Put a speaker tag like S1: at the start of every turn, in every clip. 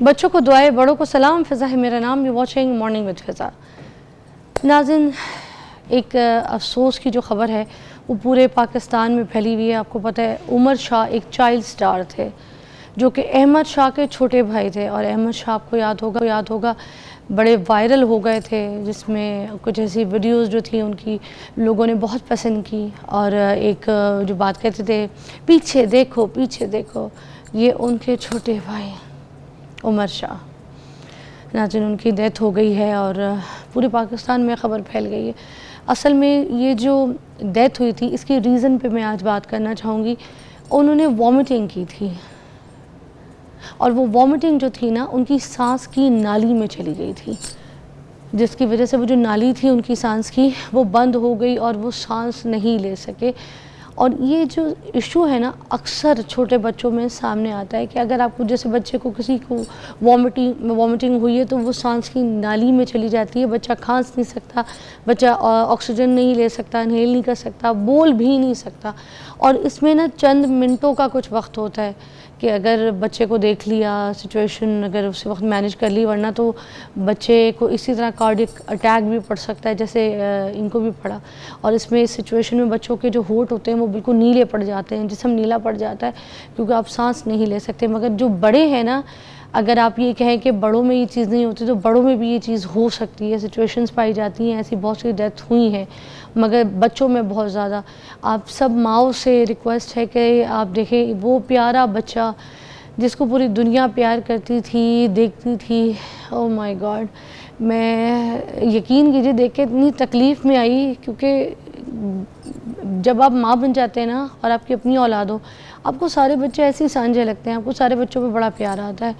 S1: बच्चों को दुआएं, बड़ों को सलाम। फ़िज़ा है मेरा नाम। यू वाचिंग मॉर्निंग विद फ़िज़ा। नाज़रीन, एक अफसोस की जो ख़बर है वो पूरे पाकिस्तान में फैली हुई है। आपको पता है उमर शाह एक चाइल्ड स्टार थे जो कि अहमद शाह के छोटे भाई थे, और अहमद शाह आपको याद होगा बड़े वायरल हो गए थे, जिसमें कुछ ऐसी वीडियोस जो थी उनकी लोगों ने बहुत पसंद की। और एक जो बात कहते थे, पीछे देखो पीछे देखो, ये उनके छोटे भाई उमर शाह। नाज़रीन, उनकी डेथ हो गई है और पूरे पाकिस्तान में ख़बर फैल गई है। असल में ये जो डेथ हुई थी इसकी रीज़न पे मैं आज बात करना चाहूँगी। उन्होंने वॉमिटिंग की थी, और वो वॉमिटिंग जो थी ना, उनकी सांस की नाली में चली गई थी, जिसकी वजह से वो जो नाली थी उनकी सांस की वो बंद हो गई और वो सांस नहीं ले सके। और ये जो इशू है ना, अक्सर छोटे बच्चों में सामने आता है कि अगर आपको, जैसे बच्चे को, किसी को वॉमिटिंग हुई है तो वो सांस की नाली में चली जाती है, बच्चा खांस नहीं सकता, बच्चा ऑक्सीजन नहीं ले सकता, इनहेल नहीं कर सकता, बोल भी नहीं सकता। और इसमें ना चंद मिनटों का कुछ वक्त होता है कि अगर बच्चे को देख लिया, सिचुएशन अगर उस वक्त मैनेज कर ली, वरना तो बच्चे को इसी तरह कार्डियक अटैक भी पड़ सकता है जैसे इनको भी पड़ा। और इसमें इस सिचुएशन में बच्चों के जो होंठ होते हैं वो बिल्कुल नीले पड़ जाते हैं, जिस्म नीला पड़ जाता है, क्योंकि आप सांस नहीं ले सकते। मगर जो बड़े हैं ना, अगर आप ये कहें कि बड़ों में ये चीज़ नहीं होती, तो बड़ों में भी ये चीज़ हो सकती है। सिचुएशंस पाई जाती हैं, ऐसी बहुत सी डेथ हुई हैं, मगर बच्चों में बहुत ज़्यादा। आप सब माओ से रिक्वेस्ट है कि आप देखें वो प्यारा बच्चा जिसको पूरी दुनिया प्यार करती थी, देखती थी। ओह माय गॉड, मैं यकीन कीजिए देख के इतनी तकलीफ़ में आई, क्योंकि जब आप माँ बन जाते हैं ना और आपकी अपनी औलाद हो, आपको सारे बच्चे ऐसे ही सांझे लगते हैं, आपको सारे बच्चों पे बड़ा प्यार आता है।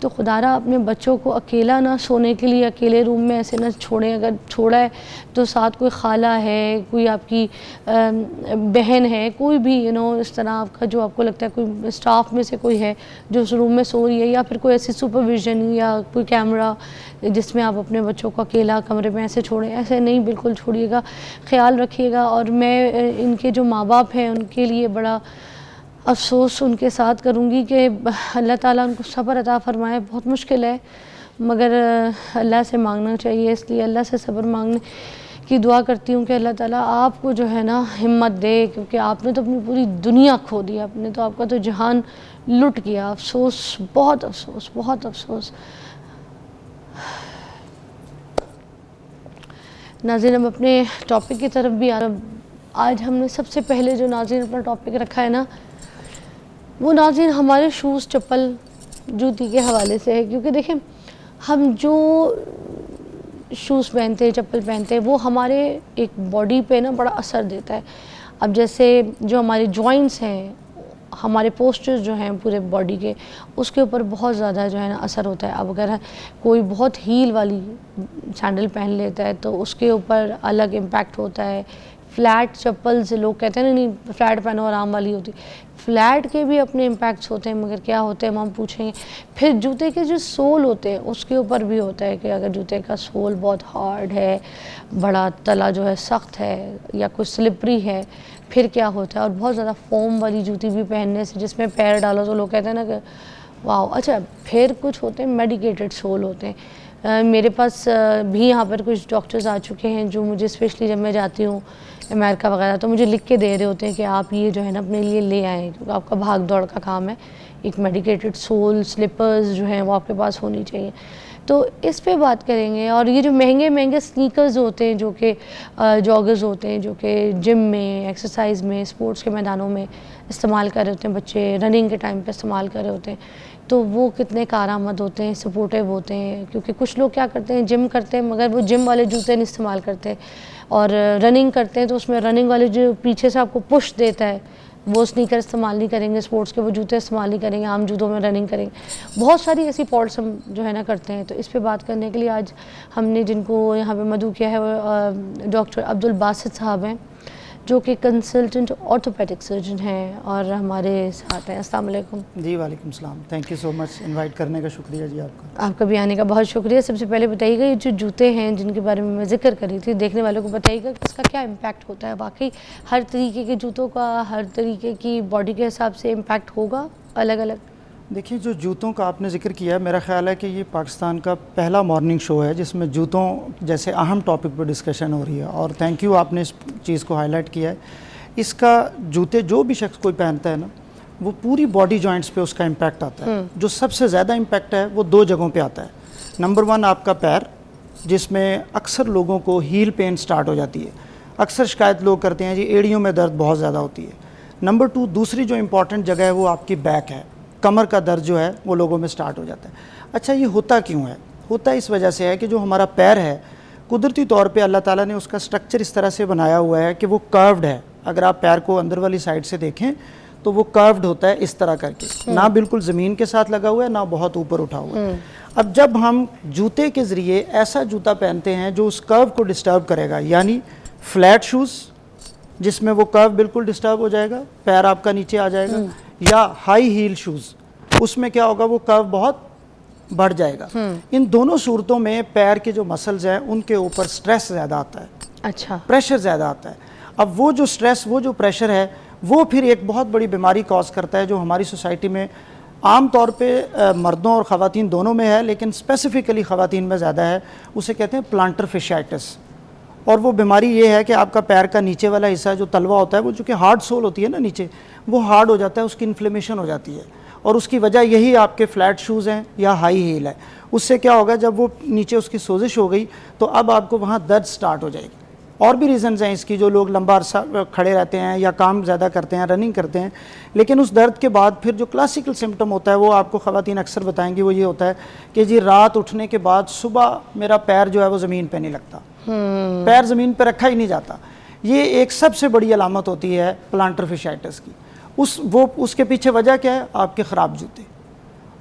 S1: तो खुदारा अपने बच्चों को अकेला ना सोने के लिए अकेले रूम में ऐसे ना छोड़ें। अगर छोड़ा है तो साथ कोई खाला है, कोई आपकी बहन है, कोई भी इस तरह आपका जो आपको लगता है कोई स्टाफ में से कोई है जो उस रूम में सो रही है, या फिर कोई ऐसी सुपरविजन या कोई कैमरा जिसमें आप अपने बच्चों को अकेला कमरे में ऐसे छोड़ें। ऐसे नहीं, बिल्कुल छोड़िएगा, ख्याल रखिएगा। और मैं इनके जो माँ बाप हैं उनके लिए बड़ा अफसोस उनके साथ करूँगी कि अल्लाह ताला उनको सब्र अता फ़रमाए। बहुत मुश्किल है, मगर अल्लाह से मांगना चाहिए, इसलिए अल्लाह से सब्र मांगने की दुआ करती हूँ कि अल्लाह ताला आपको जो है ना हिम्मत दे, क्योंकि आपने तो अपनी पूरी दुनिया खो दी, आपने तो आपका तो जहान लुट गया। अफसोस, बहुत अफसोस, बहुत अफसोस। नाज़रीन, अब अपने टॉपिक की तरफ भी आ रहा। आज हमने सबसे पहले जो नाज़रीन अपना टॉपिक रखा है ना, वो नाज़रीन हमारे शूज़, चप्पल, जूती के हवाले से है। क्योंकि देखें, हम जो शूज़ पहनते हैं, चप्पल पहनते हैं, वो हमारे एक बॉडी पे ना बड़ा असर देता है। अब जैसे जो हमारे जॉइंट्स हैं, हमारे पोस्चर्स जो हैं पूरे बॉडी के, उसके ऊपर बहुत ज़्यादा जो है ना असर होता है। अब अगर कोई बहुत हील वाली सैंडल पहन लेता है तो उसके ऊपर अलग इम्पैक्ट होता है। फ्लैट चप्पल से लोग कहते हैं ना, नहीं फ्लैट पहनो आराम वाली होती, फ्लैट के भी अपने इम्पैक्ट्स होते हैं, मगर क्या होते हैं हम पूछेंगे। फिर जूते के जो सोल होते हैं उसके ऊपर भी होता है कि अगर जूते का सोल बहुत हार्ड है, बड़ा तला जो है सख्त है, या कुछ स्लिपरी है, फिर क्या होता है। और बहुत ज़्यादा फोम वाली जूती भी पहनने से, जिसमें पैर डालो तो लोग कहते हैं ना कि वाह। अच्छा, फिर कुछ होते हैं मेडिकेटेड सोल होते हैं। मेरे पास भी यहाँ पर कुछ डॉक्टर्स आ चुके हैं जो मुझे स्पेशली जब मैं जाती हूँ अमेरिका वगैरह, तो मुझे लिख के दे रहे होते हैं कि आप ये जो है ना अपने लिए ले आएँ, क्योंकि आपका भाग दौड़ का काम है। एक मेडिकेटेड सोल स्लीपर्स जो हैं वो आपके पास होनी चाहिए। तो इस पे बात करेंगे। और ये जो महंगे महंगे स्नीकर्स होते हैं, जो कि जॉगर्स होते हैं, जो कि जिम में, एक्सरसाइज में, स्पोर्ट्स के मैदानों में इस्तेमाल कर रहे होते हैं बच्चे, रनिंग के टाइम पे इस्तेमाल कर रहे होते हैं, तो वो कितने कारआमद होते हैं, सपोर्टिव होते हैं। क्योंकि कुछ लोग क्या करते हैं, जिम करते हैं मगर वो जिम वाले जूते नहीं इस्तेमाल करते, और रनिंग करते हैं तो उसमें रनिंग वाले जो पीछे से आपको पुश देता है वो स्नीकर इस्तेमाल नहीं करेंगे, स्पोर्ट्स के वो जूते इस्तेमाल नहीं करेंगे, आम जूतों में रनिंग करेंगे। बहुत सारी ऐसी फॉल्ट्स हम जो है ना करते हैं। तो इस पे बात करने के लिए आज हमने जिनको यहाँ पे मदऊ किया है वो डॉक्टर अब्दुल बासित साहब हैं, जो कि कंसल्टेंट ऑर्थोपेडिक सर्जन हैं और हमारे साथ हैं। अस्सलाम वालेकुम।
S2: जी वालेकुम सलाम। Thank you so much invite करने का शुक्रिया जी आपका।
S1: आपका भी आने का बहुत शुक्रिया। सबसे पहले बताइएगा, ये जो जूते हैं जिनके बारे में मैं जिक्र कर रही थी, देखने वालों को बताइएगा कि इसका क्या इम्पैक्ट होता है। वाकई हर तरीके के जूतों का हर तरीके की बॉडी के हिसाब से इम्पैक्ट होगा अलग अलग?
S2: देखिए, जो जूतों का आपने ज़िक्र किया है, मेरा ख़्याल है कि ये पाकिस्तान का पहला मॉर्निंग शो है जिसमें जूतों जैसे अहम टॉपिक पर डिस्कशन हो रही है, और थैंक यू, आपने इस चीज़ को हाईलाइट किया है। इसका जूते जो भी शख्स कोई पहनता है ना, वो पूरी बॉडी जॉइंट्स पे उसका इम्पैक्ट आता है। जो सबसे ज़्यादा इम्पैक्ट है वो दो जगहों पे आता है। नंबर 1 आपका पैर, जिसमें अक्सर लोगों को हील पेन स्टार्ट हो जाती है। अक्सर शिकायत लोग करते हैं जी एड़ियों में दर्द बहुत ज़्यादा होती है। नंबर 2 दूसरी जो इम्पॉर्टेंट जगह है वो आपकी बैक है। कमर का दर्द जो है वो लोगों में स्टार्ट हो जाता है। अच्छा, ये होता क्यों है? होता इस वजह से है कि जो हमारा पैर है, कुदरती तौर पे अल्लाह ताला ने उसका स्ट्रक्चर इस तरह से बनाया हुआ है कि वो कर्व्ड है। अगर आप पैर को अंदर वाली साइड से देखें तो वो कर्व्ड होता है इस तरह करके, ना बिल्कुल ज़मीन के साथ लगा हुआ है, ना बहुत ऊपर उठा हुआ है। अब जब हम जूते के ज़रिए ऐसा जूता पहनते हैं जो उस कर्व को डिस्टर्ब करेगा, यानी फ्लैट शूज़ जिसमें वो कर्व बिल्कुल डिस्टर्ब हो जाएगा, पैर आपका नीचे आ जाएगा, या हाई हील शूज़, उसमें क्या होगा, वो कर्व बहुत बढ़ जाएगा। इन दोनों सूरतों में पैर के जो मसल्स हैं उनके ऊपर स्ट्रेस ज़्यादा आता है।
S1: अच्छा,
S2: प्रेशर ज़्यादा आता है। अब वो जो स्ट्रेस, वो जो प्रेशर है, वो फिर एक बहुत बड़ी बीमारी कॉज करता है जो हमारी सोसाइटी में आम तौर पे मर्दों और ख़वातीन दोनों में है, लेकिन स्पेसिफ़िकली ख़वातीन में ज़्यादा है। उसे कहते हैं प्लांटर फिशाइटिस। और वो बीमारी ये है कि आपका पैर का नीचे वाला हिस्सा जो तलवा होता है, वो चूँकि हार्ड सोल होती है ना नीचे, वो हार्ड हो जाता है, उसकी इन्फ्लेमेशन हो जाती है। और उसकी वजह यही आपके फ्लैट शूज़ हैं या हाई हील है। उससे क्या होगा, जब वो नीचे उसकी सोजिश हो गई तो अब आपको वहाँ दर्द स्टार्ट हो जाएगी। और भी रीज़न्स हैं इसकी, जो लोग लंबा अरसा खड़े रहते हैं या काम ज़्यादा करते हैं, रनिंग करते हैं, लेकिन उस दर्द के बाद फिर जो क्लासिकल सिम्टम होता है वो आपको ख़वातीन अक्सर बताएंगी, वो ये होता है कि जी रात उठने के बाद सुबह मेरा पैर जो है वो ज़मीन पे नहीं लगता, पैर ज़मीन पे रखा ही नहीं जाता। ये एक सबसे बड़ी अलामत होती है प्लांटर फिशाइटिस की। उसके पीछे वजह क्या है? आपके ख़राब जूते।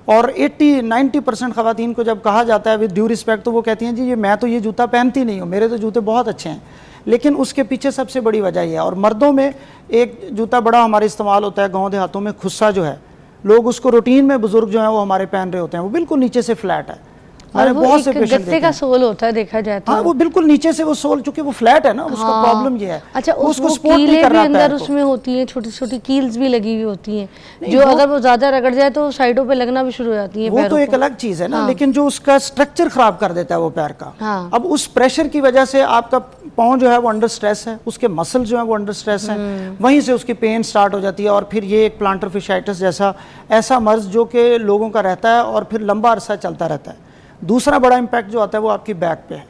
S2: और 80-90% ख़वातीन को जब कहा जाता है विद ड्यू रिस्पेक्ट, तो वो कहती हैं जी मैं तो ये जूता पहनती नहीं हूँ, मेरे तो जूते बहुत अच्छे हैं। लेकिन उसके पीछे सबसे बड़ी वजह यह है। और मर्दों में एक जूता बड़ा हमारे इस्तेमाल होता है गाँव देहातों में, खुस्सा जो है, लोग उसको रूटीन में बुजुर्ग जो हैं वो हमारे पहन रहे होते हैं, वो बिल्कुल नीचे से फ्लैट है।
S1: और वो बहुत से पेशेंट गत्ते का सोल होता है, देखा जाए तो।
S2: हाँ, वो बिल्कुल नीचे से वो सोल, चूंकि वो फ्लैट है ना, उसका प्रॉब्लम ये है।
S1: अच्छा, उसको सपोर्ट नहीं कर रहा, अंदर उसमें होती हैं छोटी छोटी कील्स भी लगी हुई होती हैं, जो अगर वो ज्यादा रगड़ जाए तो साइडों पे लगना भी शुरू हो जाती है।
S2: वो तो एक अलग चीज है ना, लेकिन जो उसका स्ट्रक्चर खराब कर देता है वो पैर का। अब उस प्रेशर की वजह से आपका पाँव जो है वो अंडर स्ट्रेस है, उसके मसल जो है वो अंडर स्ट्रेस है, वहीं से उसकी पेन स्टार्ट हो जाती है। और फिर ये एक प्लांटर फिशाइटिस जैसा ऐसा मर्ज जो कि लोगों का रहता है और फिर लंबा अरसा चलता रहता है। दूसरा बड़ा इम्पैक्ट जो आता है वो आपकी बैक पे है।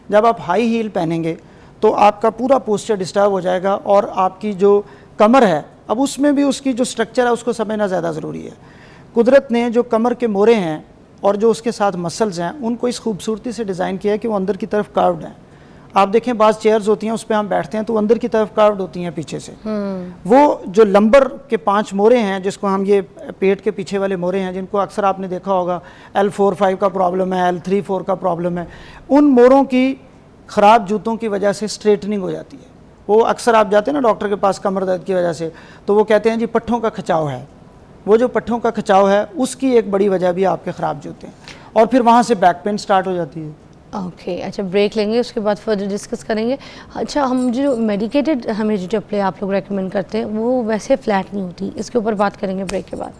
S2: जब आप हाई हील पहनेंगे तो आपका पूरा पोस्चर डिस्टर्ब हो जाएगा, और आपकी जो कमर है, अब उसमें भी उसकी जो स्ट्रक्चर है उसको समझना ज़्यादा ज़रूरी है। कुदरत ने जो कमर के मोरे हैं और जो उसके साथ मसल्स हैं उनको इस खूबसूरती से डिज़ाइन किया है कि वो अंदर की तरफ कर्व्ड हैं। आप देखें बाज़ चेयर्स होती हैं उस पर हम बैठते हैं तो अंदर की तरफ कर्व्ड होती हैं पीछे से। वो जो लंबर के 5 मोरे हैं, जिसको हम ये पेट के पीछे वाले मोरे हैं, जिनको अक्सर आपने देखा होगा L4-5 का प्रॉब्लम है, L3-4 का प्रॉब्लम है, उन मोरों की ख़राब जूतों की वजह से स्ट्रेटनिंग हो जाती है। वो अक्सर आप जाते हैं ना डॉक्टर के पास कमर दर्द की वजह से, तो वो कहते हैं जी पट्ठों का खिंचाव है। वो जो पट्ठों का खिंचाव है उसकी एक बड़ी वजह भी आपके ख़राब जूते हैं, और फिर वहाँ से बैक पेन स्टार्ट हो जाती है।
S1: ओके, अच्छा ब्रेक लेंगे, उसके बाद फर्दर डिस्कस करेंगे। अच्छा, हम जो मेडिकेटेड हमें जो चप्पलें आप लोग रेकमेंड करते हैं वो वैसे फ्लैट नहीं होती, इसके ऊपर बात करेंगे ब्रेक के बाद।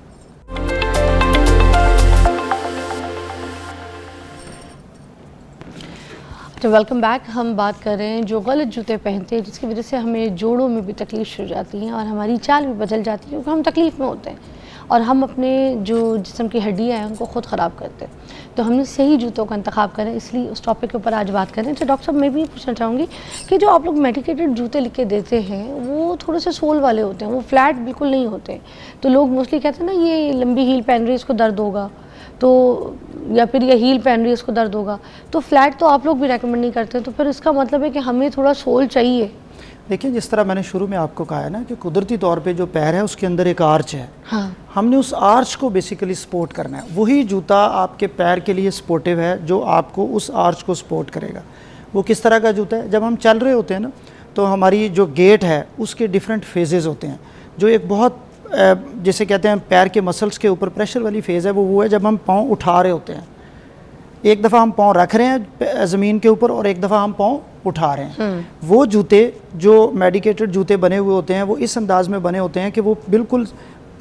S1: तो वेलकम बैक। हम बात कर रहे हैं जो गलत जूते पहनते हैं जिसकी वजह से हमें जोड़ों में भी तकलीफ शुरू हो जाती है और हमारी चाल भी बदल जाती है, क्योंकि हम तकलीफ़ में होते हैं और हम अपने जो जिस्म की हड्डियाँ हैं उनको ख़ुद ख़राब करते हैं। तो हमने सही जूतों का इंतखाब करें, इसलिए उस टॉपिक के ऊपर आज बात करें। तो डॉक्टर साहब, मैं भी पूछना चाहूँगी कि जो आप लोग मेडिकेटेड जूते लिख के देते हैं वो थोड़े से सोल वाले होते हैं, वो फ्लैट बिल्कुल नहीं होते। तो लोग मोस्टली कहते हैं ना ये लंबी हील पहन रही है इसको दर्द होगा, तो या फिर ये हील पहन रही है इसको दर्द होगा। तो फ्लैट तो आप लोग भी रेकमेंड नहीं करते, तो फिर इसका मतलब है कि हमें थोड़ा सोल चाहिए।
S2: देखिए, जिस तरह मैंने शुरू में आपको कहा है ना कि कुदरती तौर पे जो पैर है उसके अंदर एक आर्च है।
S1: हाँ,
S2: हमने उस आर्च को बेसिकली सपोर्ट करना है। वही जूता आपके पैर के लिए सपोर्टिव है जो आपको उस आर्च को सपोर्ट करेगा। वो किस तरह का जूता है? जब हम चल रहे होते हैं ना, तो हमारी जो गेट है उसके डिफरेंट फेजेस होते हैं। जो एक बहुत जैसे कहते हैं पैर के मसल्स के ऊपर प्रेशर वाली फेज़ है, वो है जब हम पाँव उठा रहे होते हैं। एक दफ़ा हम पाँव रख रहे हैं ज़मीन के ऊपर और एक दफ़ा हम पाँव उठा रहे हैं। वो जूते जो मेडिकेटेड जूते बने हुए होते हैं वो इस अंदाज में बने होते हैं कि वो बिल्कुल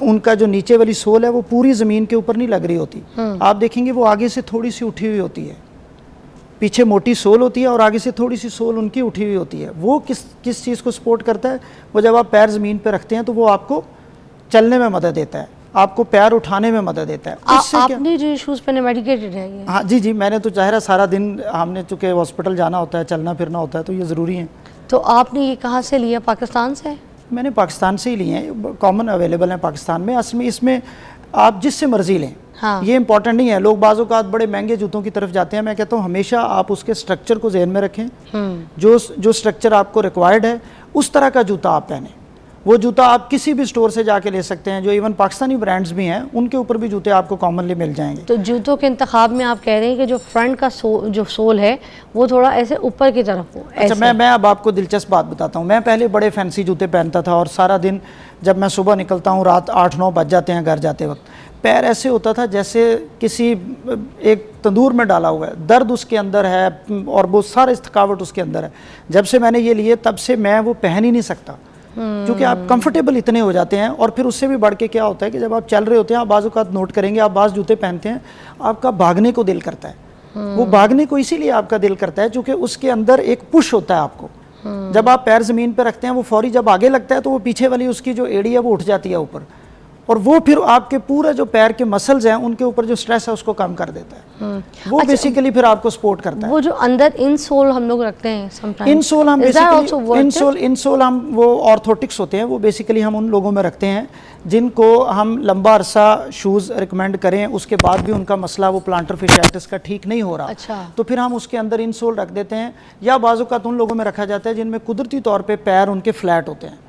S2: उनका जो नीचे वाली सोल है वो पूरी ज़मीन के ऊपर नहीं लग रही होती। आप देखेंगे वो आगे से थोड़ी सी उठी हुई होती है, पीछे मोटी सोल होती है और आगे से थोड़ी सी सोल उनकी उठी हुई होती है। वो किस चीज़ को सपोर्ट करता है? वो जब आप पैर ज़मीन पे रखते हैं तो वो आपको चलने में मदद देता है, आपको पैर उठाने में मदद देता है।
S1: आपने जो शूज़ पहने मेडिकेटेड है ये?
S2: हाँ जी, मैंने तो ज़ाहिर है सारा दिन हमने चूँकि हॉस्पिटल जाना होता है, चलना फिरना होता है, तो ये ज़रूरी है।
S1: तो आपने ये कहाँ से लिया, पाकिस्तान से?
S2: मैंने पाकिस्तान से ही लिए हैं, कॉमन अवेलेबल हैं पाकिस्तान में। असल में इसमें आप जिससे मर्जी लें,
S1: हाँ। ये
S2: इंपॉर्टेंट नहीं है। लोग बाज़ औक़ात बड़े महंगे जूतों की तरफ जाते हैं। मैं कहता हूँ हमेशा आप उसके स्ट्रक्चर को ज़हन में रखें, जो स्ट्रक्चर आपको रिक्वायर्ड है उस तरह का जूता आप पहने। वो जूता आप किसी भी स्टोर से जाके ले सकते हैं, जो इवन पाकिस्तानी ब्रांड्स भी हैं उनके ऊपर भी जूते आपको कॉमनली मिल जाएंगे।
S1: तो जूतों के इंतखाब में आप कह रहे हैं कि जो फ्रंट का जो सोल है वो थोड़ा ऐसे ऊपर की तरफ हो।
S2: अच्छा, मैं अब आपको दिलचस्प बात बताता हूँ। मैं पहले बड़े फैंसी जूते पहनता था और सारा दिन जब मैं सुबह निकलता हूँ रात 8-9 बज जाते हैं घर जाते वक्त, पैर ऐसे होता था जैसे किसी एक तंदूर में डाला हुआ है, दर्द उसके अंदर है और वो सारी थकावट उसके अंदर है। जब से मैंने ये लिए तब से मैं वो पहन ही नहीं सकता, क्योंकि आप कंफर्टेबल इतने हो जाते हैं। और फिर उससे भी बढ़ के क्या होता है कि जब आप चल रहे होते हैं, आप बाज़ औक़ात नोट करेंगे, आप बाज़ जूते पहनते हैं आपका भागने को दिल करता है। वो भागने को इसीलिए आपका दिल करता है क्योंकि उसके अंदर एक पुश होता है आपको। जब आप पैर ज़मीन पर रखते हैं वो फौरी जब आगे लगता है तो वो पीछे वाली उसकी जो एड़ी है वो उठ जाती है ऊपर, और वो फिर आपके पूरे जो पैर के मसल्स हैं उनके ऊपर जो स्ट्रेस है उसको कम कर देता है। वो बेसिकली फिर आपको सपोर्ट करता है।
S1: वो जो अंदर इनसोल हम लोग रखते हैं समटाइम्स,
S2: इनसोल हम बेसिकली इनसोल हम वो ऑर्थोटिक्स होते हैं, वो बेसिकली हम उन लोगों में रखते हैं जिनको हम लंबा अरसा शूज़ रिकमेंड करें, उसके बाद भी उनका मसला वो प्लांटर फिशाइटिस का ठीक नहीं हो रहा।
S1: अच्छा।
S2: तो फिर हम उसके अंदर इनसोल रख देते हैं, या बाज़ औक़ात उन लोगों में रखा जाता है जिनमें कुदरती तौर पर पैर उनके फ्लैट होते हैं।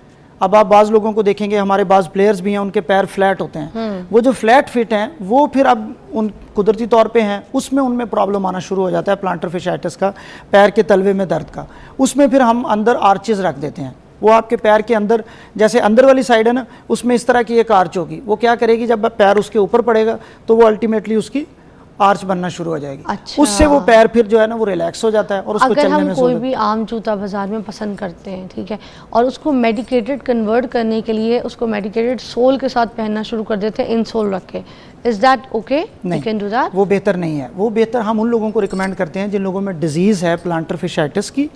S2: अब आप बाज़ लोगों को देखेंगे, हमारे बाज़ प्लेयर्स भी हैं उनके पैर फ्लैट होते हैं, वो जो फ्लैट फिट हैं वो फिर अब उन कुदरती तौर पे हैं, उसमें उनमें प्रॉब्लम आना शुरू हो जाता है प्लांटर फिशाइटिस का, पैर के तलवे में दर्द का। उसमें फिर हम अंदर आर्चेज़ रख देते हैं। वो आपके पैर के अंदर, जैसे अंदर वाली साइड है ना, उसमें इस तरह की एक आर्च होगी। वो क्या करेगी, जब पैर उसके ऊपर पड़ेगा तो वो अल्टीमेटली उसकी आर्च बनना शुरू हो जाएगी।
S1: अच्छा।
S2: उससे वो पैर फिर जो है ना वो रिलैक्स हो जाता है और उसको चलने में।
S1: अगर हम कोई भी आम जूता बाजार में पसंद करते हैं, ठीक है, और उसको मेडिकेटेड कन्वर्ट करने के लिए उसको मेडिकेटेड सोल के साथ पहनना शुरू कर देते हैं, इन सोल रख के, इज दैट ओके?
S2: नहीं, कैन डू दैट? वो बेहतर नहीं है। वो बेहतर हम उन लोगों को रिकमेंड करते हैं जिन लोगों में डिजीज़ है प्लांटर फिशाइटिस की,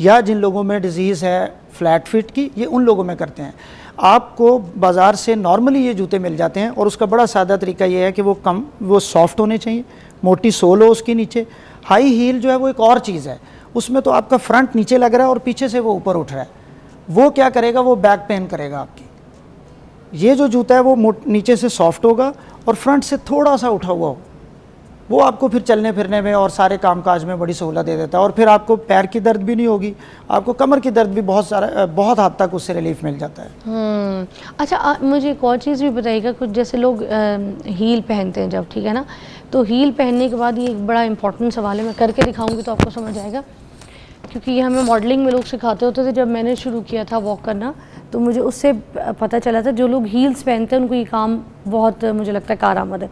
S2: या जिन लोगों में डिजीज़ है फ्लैट फिट की, ये उन लोगों में करते हैं। आपको बाज़ार से नॉर्मली ये जूते मिल जाते हैं और उसका बड़ा सादा तरीका ये है कि वो सॉफ्ट होने चाहिए, मोटी सोल हो उसके नीचे। हाई हील जो है वो एक और चीज़ है, उसमें तो आपका फ्रंट नीचे लग रहा है और पीछे से वो ऊपर उठ रहा है। वो क्या करेगा, वो बैक पेन करेगा आपकी। ये जो जूता है वो नीचे से सॉफ्ट होगा और फ्रंट से थोड़ा सा उठा हुआ हो, वो आपको फिर चलने फिरने में और सारे कामकाज में बड़ी सहूलत दे देता है। और फिर आपको पैर की दर्द भी नहीं होगी, आपको कमर की दर्द भी बहुत हद तक उससे रिलीफ मिल जाता है।
S1: अच्छा, मुझे एक और चीज़ भी बताइएगा, कुछ जैसे लोग हील पहनते हैं जब, ठीक है ना, तो हील पहनने के बाद ये एक बड़ा इंपॉर्टेंट सवाल है, मैं करके दिखाऊंगी तो आपको समझ आएगा, क्योंकि ये हमें मॉडलिंग में लोग सिखाते होते थे। जब मैंने शुरू किया था वॉक करना तो मुझे उससे पता चला था जो लोग हील्स पहनते हैं उनको ये काम बहुत, मुझे लगता है, कारआमद है।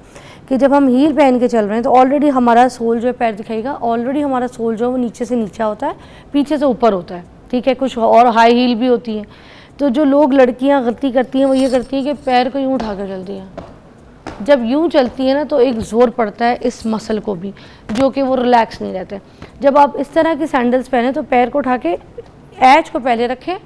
S1: कि जब हम हील पहन के चल रहे हैं तो ऑलरेडी हमारा सोल जो है, पैर दिखाएगा, ऑलरेडी हमारा सोल जो है वो नीचे से नीचा होता है, पीछे से ऊपर होता है, ठीक है। कुछ और हाई हील भी होती हैं। तो जो लोग, लड़कियां गलती करती हैं वो ये करती हैं कि पैर को यूँ उठा कर चलती हैं। जब यूँ चलती है ना तो एक ज़ोर पड़ता है इस मसल को भी, जो कि वो रिलैक्स नहीं रहते। जब आप इस तरह की सैंडल्स पहने तो पैर को उठा के एज को पहले रखें,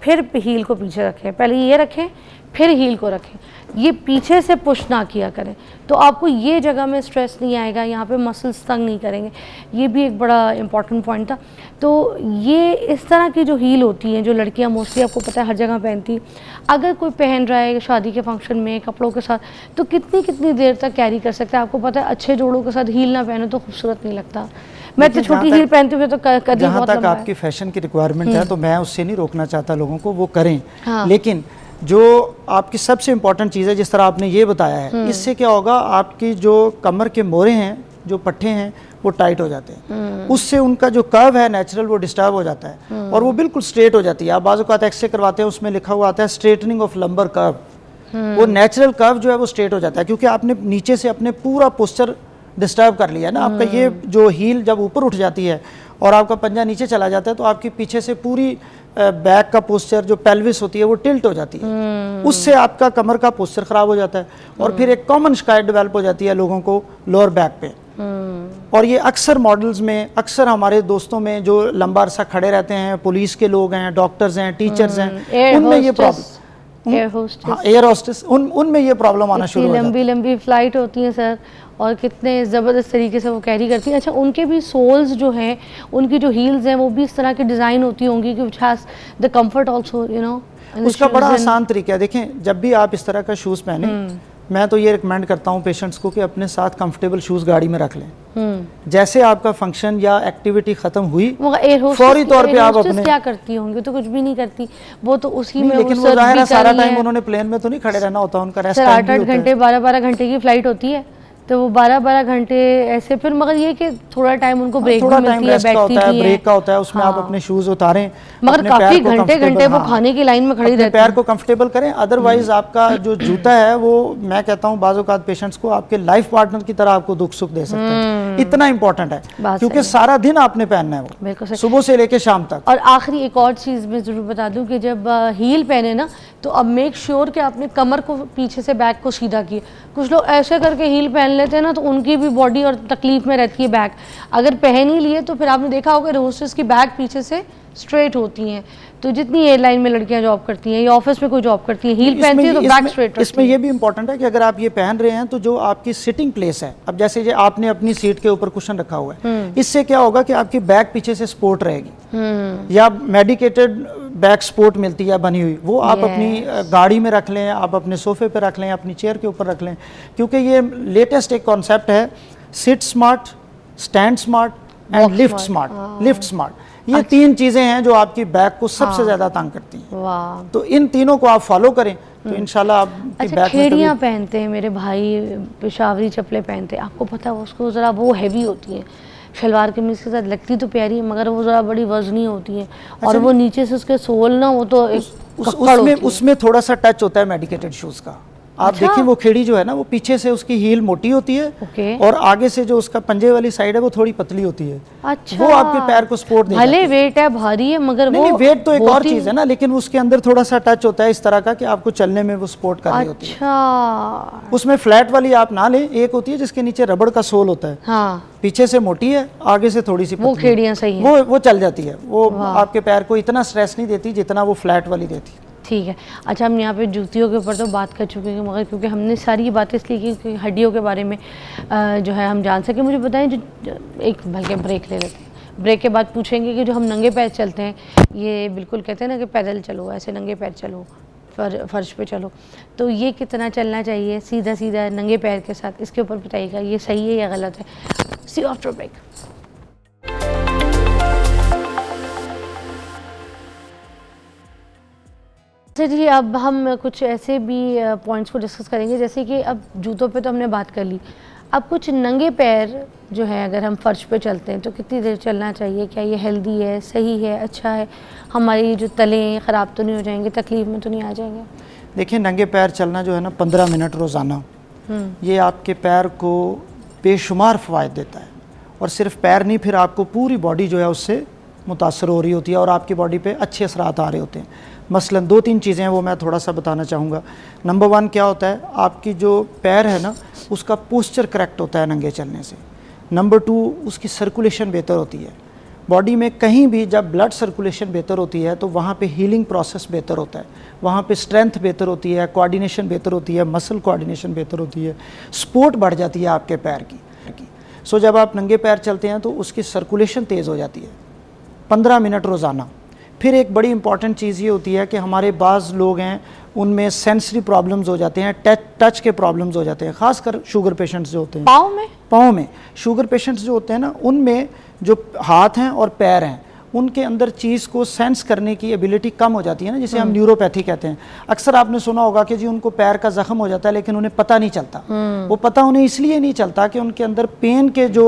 S1: फिर हील को पीछे रखें, पहले ये रखें फिर हील को रखें, ये पीछे से पुश ना किया करें, तो आपको ये जगह में स्ट्रेस नहीं आएगा, यहाँ पे मसल्स तंग नहीं करेंगे। ये भी एक बड़ा इंपॉर्टेंट पॉइंट था। तो ये इस तरह की जो हील होती हैं, जो लड़कियाँ मोस्टली आपको पता है हर जगह पहनती, अगर कोई पहन रहा है शादी के फंक्शन में कपड़ों के साथ, तो कितनी देर तक कैरी कर सकता है? आपको पता है अच्छे जोड़ों के साथ हील ना पहने तो खूबसूरत नहीं लगता। मैं तो छोटी हील पहनती हूँ तो कभी
S2: जहाँ तक आपकी फैशन की रिक्वायरमेंट है तो मैं उससे नहीं रोकना चाहता लोगों को, वो करें। लेकिन जो आपकी सबसे इम्पॉर्टेंट चीज़ है, जिस तरह आपने ये बताया है, इससे क्या होगा, आपकी जो कमर के मोरे हैं, जो पट्टे हैं, वो टाइट हो जाते हैं। उससे उनका जो कर्व है नेचुरल वो डिस्टर्ब हो जाता है और वो बिल्कुल स्ट्रेट हो जाती है। आप बाज़ औक़ात एक्सरे करवाते हैं, उसमें लिखा हुआ आता है स्ट्रेटनिंग ऑफ लंबर कर्व। वो नेचुरल कर्व जो है वो स्ट्रेट हो जाता है, क्योंकि आपने नीचे से अपने पूरा पोस्चर डिस्टर्ब कर लिया ना। आपका ये जो हील जब ऊपर उठ जाती है और आपका पंजा नीचे चला जाता है तो आपकी पीछे से पूरी बैक का पोस्चर, जो पेल्विस होती है वो टिल्ट हो जाती है, उससे आपका कमर का पोस्चर ख़राब हो जाता है और फिर एक कॉमन शिकायत डेवलप हो जाती है लोगों को लोअर बैक पे। और ये अक्सर मॉडल्स में, अक्सर हमारे दोस्तों में जो लंबा अरसा खड़े रहते हैं, पुलिस के लोग हैं, डॉक्टर्स हैं, टीचर्स हैं, उनमें ये प्रॉब्लम, एयर होस्टेस, उनमें ये प्रॉब्लम आना शुरू हो जाती है।
S1: लंबी लंबी फ्लाइट होती है सर, और कितने ज़बरदस्त तरीके से वो कैरी करती हैं। अच्छा, उनके भी सोल्स जो हैं, उनकी जो हील्स हैं, वो भी इस तरह की डिज़ाइन होती होंगी कि which has the comfort also, you know.
S2: उसका बड़ा आसान तरीका है, देखें जब भी आप इस तरह का शूज़ पहने, मैं तो ये रिकमेंड करता हूँ पेशेंट्स को कि अपने साथ कंफर्टेबल शूज़ गाड़ी में रख लें। जैसे आपका फंक्शन या एक्टिविटी ख़त्म हुई, फौरी तौर पे आप अपने,
S1: क्या करती होंगी? तो कुछ भी नहीं करती, वो तो उसी में,
S2: लेकिन वो ज़ाहिर है सारा टाइम उन्होंने प्लेन में तो नहीं खड़े रहना होता, उनका रेस्ट टाइम भी होता है।
S1: 8-8 घंटे 12-12 घंटे की फ़्लाइट होती है, तो वो 12-12 घंटे ऐसे, फिर मगर ये कि थोड़ा टाइम उनको ब्रेक भी मिलती है, बैठती भी है,
S2: ब्रेक का होता है, उसमें आप अपने शूज़ उतारें,
S1: मगर काफ़ी घंटे वो खाने की लाइन में खड़ी रहती है,
S2: पैर को कंफर्टेबल करें। अदरवाइज आपका जो जूता है वो, मैं कहता हूँ बाज़ औक़ात पेशेंट्स को आपके लाइफ पार्टनर की तरह आपको दुख सुख दे सकता है, इतना इंपॉर्टेंट है, क्योंकि सारा दिन आपने पहनना है वो, सुबह से लेके शाम तक।
S1: और आखिरी एक और चीज़ मैं ज़रूर बता दूं कि जब हील पहने ना, तो अब मेक श्योर कि आपने कमर को पीछे से बैक को सीधा किया। कुछ लोग ऐसे करके हील पहन लेते हैं ना, तो उनकी भी बॉडी और तकलीफ में रहती है बैक। अगर पहन ही लिए तो फिर आपने देखा होगा होस्टेस की बैक पीछे से स्ट्रेट होती हैं। तो जितनी एयरलाइन में लड़कियां जॉब करती हैं या ऑफिस में कोई जॉब करती हैं, हील पहनती है तो बैक स्ट्रेट।
S2: इसमें ये भी इंपॉर्टेंट है कि अगर आप ये पहन रहे हैं तो जो आपकी सिटिंग प्लेस है, अब जैसे ये आपने अपनी सीट के ऊपर कुशन रखा हुआ है, इससे क्या होगा कि आपकी बैक पीछे से सपोर्ट रहेगी, या मेडिकेटेड बैक सपोर्ट मिलती है बनी हुई, वो आप अपनी गाड़ी में रख लें, आप अपने सोफे पे रख लें, अपनी चेयर के ऊपर रख लें, क्योंकि ये लेटेस्ट एक कॉन्सेप्ट है, sit smart, stand smart and lift smart. Lift smart, ये तीन चीजें हैं जो आपकी बैक को सबसे ज्यादा तंग करती हैं। तो इन तीनों को आप फॉलो करें तो इंशाल्लाह आपकी बैक में।
S1: खेड़ियाँ पहनते हैं मेरे भाई, पेशावरी चप्पलें पहनते हैं, आपको पता है उसको ज़रा वो हैवी होती है, शलवार कमीज के साथ लगती तो प्यारी है, मगर वो ज़रा बड़ी वजनी होती है, और वो नीचे से उसके सोल ना, वो तो
S2: उसमें थोड़ा सा टच होता है मेडिकेटेड शूज का। आप देखिए वो खेड़ी जो है ना, वो पीछे से उसकी हील मोटी होती है और आगे से जो उसका पंजे वाली साइड है वो थोड़ी पतली होती है।
S1: अच्छा,
S2: वो आपके पैर को सपोर्ट देती है।
S1: भले वेट है, भारी है, मगर
S2: नहीं, वेट तो एक और चीज है ना, लेकिन उसके अंदर थोड़ा सा टच होता है इस तरह का कि आपको चलने में वो सपोर्ट कर रही होती है।
S1: अच्छा,
S2: उसमें फ्लैट वाली आप ना लें, एक होती है जिसके नीचे रबड़ का सोल होता है,
S1: हाँ,
S2: पीछे से मोटी है, आगे से थोड़ी सी पतली,
S1: वो खेड़ियाँ सही है,
S2: वो चल जाती है, वो आपके पैर को इतना स्ट्रेस नहीं देती जितना वो फ्लैट वाली देती है।
S1: ठीक है। अच्छा, हम यहाँ पे जूतियों के ऊपर तो बात कर चुके हैं, मगर क्योंकि हमने सारी बातें इसलिए की कि हड्डियों के बारे में जो है हम जान सकें, मुझे बताएं, जो एक बल्कि ब्रेक ले लेते हैं, ब्रेक के बाद पूछेंगे कि जो हम नंगे पैर चलते हैं, ये बिल्कुल कहते हैं ना कि पैदल चलो, ऐसे नंगे पैर चलो, फर्श पे चलो, तो ये कितना चलना चाहिए सीधा सीधा नंगे पैर के साथ, इसके ऊपर बताइएगा ये सही है या गलत है। सी यू आफ्टर ब्रेक। जी, अब हम कुछ ऐसे भी पॉइंट्स को डिस्कस करेंगे, जैसे कि अब जूतों पे तो हमने बात कर ली, अब कुछ नंगे पैर जो है अगर हम फर्श पे चलते हैं तो कितनी देर चलना चाहिए, क्या ये हेल्दी है, सही है, अच्छा है, हमारी जो तलें ख़राब तो नहीं हो जाएंगे, तकलीफ़ में तो नहीं आ जाएंगे?
S2: देखिए, नंगे पैर चलना जो है ना 15 मिनट रोज़ाना, ये आपके पैर को बेशुमार फ़वाइद देता है, और सिर्फ पैर नहीं, फिर आपको पूरी बॉडी जो है उससे मुतासर हो रही होती है और आपकी बॉडी पे अच्छे असरात आ रहे होते हैं। मसलन 2-3 चीज़ें हैं वो मैं थोड़ा सा बताना चाहूँगा। नंबर 1 क्या होता है, आपकी जो पैर है ना उसका पोस्चर करेक्ट होता है नंगे चलने से। नंबर 2, उसकी सर्कुलेशन बेहतर होती है बॉडी में, कहीं भी जब ब्लड सर्कुलेशन बेहतर होती है तो वहाँ पे हीलिंग प्रोसेस बेहतर होता है, वहाँ पे स्ट्रेंथ बेहतर होती है, कोऑर्डिनेशन बेहतर होती है, मसल कोऑर्डिनेशन बेहतर होती है, सपोर्ट बढ़ जाती है आपके पैर की। सो जब आप नंगे पैर चलते हैं तो उसकी सर्कुलेशन तेज़ हो जाती है 15 मिनट रोज़ाना। फिर एक बड़ी इंपॉर्टेंट चीज़ ये होती है कि हमारे बाज़ लोग हैं उनमें सेंसरी प्रॉब्लम्स हो जाते हैं, टच के प्रॉब्लम्स हो जाते हैं, ख़ासकर शुगर पेशेंट्स जो होते हैं, पाँव में शुगर पेशेंट्स जो होते हैं ना, उनमें जो हाथ हैं और पैर हैं उनके अंदर चीज़ को सेंस करने की एबिलिटी कम हो जाती है ना, जिसे हम न्यूरोपैथी कहते हैं। अक्सर आपने सुना होगा कि जी उनको पैर का ज़ख्म हो जाता है लेकिन उन्हें पता नहीं चलता। वो पता उन्हें इसलिए नहीं चलता कि उनके अंदर पेन के जो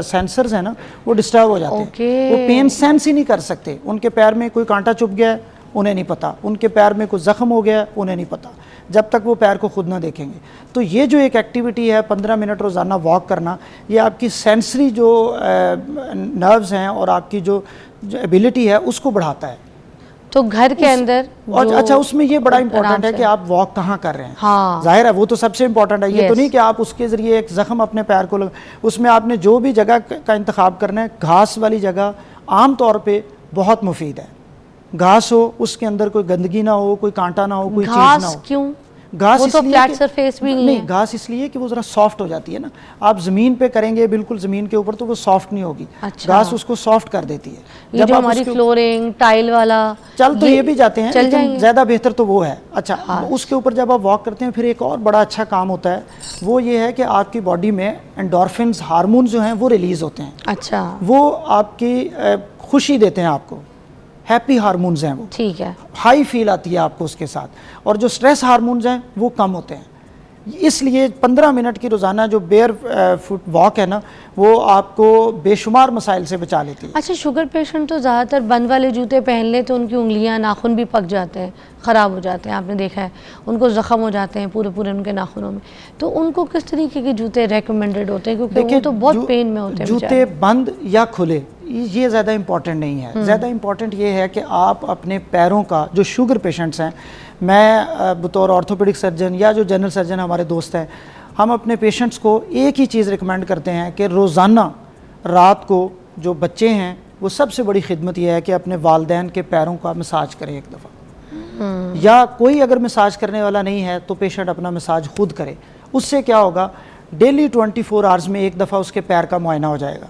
S2: सेंसर्स हैं ना वो डिस्टर्ब हो जाते हैं, वो पेन सेंस ही नहीं कर सकते। उनके पैर में कोई कांटा चुभ गया है उन्हें नहीं पता, उनके पैर में कोई ज़ख्म हो गया है उन्हें नहीं पता, जब तक वो पैर को खुद ना देखेंगे। तो ये जो एक एक्टिविटी है 15 मिनट रोज़ाना वॉक करना, ये आपकी सेंसरी जो नर्व्स हैं और आपकी जो एबिलिटी है उसको बढ़ाता है।
S1: तो घर के अंदर
S2: और
S1: जो
S2: अच्छा उसमें ये बड़ा इंपॉर्टेंट
S1: आराम
S2: है
S1: से-
S2: कि आप वॉक कहाँ कर रहे हैं।
S1: हाँ।
S2: जाहिर है वो तो सबसे इंपॉर्टेंट है। ये तो
S1: Yes.
S2: नहीं कि आप उसके ज़रिए एक ज़ख्म अपने पैर को उसमें आपने जो भी जगह का इंतखाब करना है, घास वाली जगह आम तौर पे बहुत मुफीद है। घास हो, उसके अंदर कोई गंदगी ना हो, कोई कांटा ना हो, कोई चीज़ ना
S1: घास
S2: हो।
S1: क्यों?
S2: घास
S1: वो तो
S2: इसलिए
S1: फ्लैट
S2: कि-
S1: सरफेस भी नहीं है।
S2: घास इसलिए कि वो ज़रा सॉफ्ट हो जाती है ना। आप ज़मीन पे करेंगे बिल्कुल ज़मीन के ऊपर तो वो सॉफ्ट नहीं होगी।
S1: अच्छा।
S2: घास उसको सॉफ्ट कर देती है।
S1: ये जो
S2: आप
S1: हमारी
S2: उसके
S1: फ्लोरिंग टाइल वाला
S2: चल तो ये भी जाते हैं,
S1: चल
S2: लेकिन
S1: जाएंगे।
S2: ज़्यादा बेहतर तो वो है। अच्छा
S1: हाँ।
S2: उसके ऊपर जब आप वॉक करते हैं फिर एक और बड़ा अच्छा काम होता है, वो ये है कि आपकी बॉडी में एंडोर्फिन्स हार्मोन जो हैं वो रिलीज़ होते हैं।
S1: अच्छा
S2: वो आपकी खुशी देते हैं, आपको हैप्पी हार्मोन्स हैं, वो
S1: ठीक है।
S2: हाई फील आती है आपको उसके साथ। और जो स्ट्रेस हार्मोन्स हैं वो कम होते हैं। इसलिए 15 मिनट की रोज़ाना जो बेयर फुट वॉक है ना, वो आपको बेशुमार मसाइल से बचा लेती है।
S1: अच्छा शुगर पेशेंट तो ज़्यादातर बंद वाले जूते पहन ले तो उनकी उंगलियां नाखून भी पक जाते हैं, ख़राब हो जाते हैं, आपने देखा है, उनको ज़ख़म हो जाते हैं पूरे पूरे उनके नाखूनों में। तो उनको किस तरीके के जूते रेकमेंडेड होते हैं, क्योंकि वो तो बहुत पेन में होते हैं
S2: जूते
S1: बेचारे।
S2: बंद या खुले ये ज़्यादा इंपॉर्टेंट नहीं है। ज़्यादा इंपॉर्टेंट ये है कि आप अपने पैरों का, जो शुगर पेशेंट्स हैं, मैं बतौर ऑर्थोपेडिक सर्जन या जो जनरल सर्जन हमारे दोस्त हैं, हम अपने पेशेंट्स को एक ही चीज़ रिकमेंड करते हैं कि रोज़ाना रात को जो बच्चे हैं वो सबसे बड़ी खिदमत ये है कि अपने वालदैन के पैरों का मसाज करें एक दफ़ा। या कोई अगर मसाज करने वाला नहीं है तो पेशेंट अपना मसाज खुद करे। उससे क्या होगा, डेली 24 आवर्स में एक दफ़ा उसके पैर का मुआयना हो जाएगा।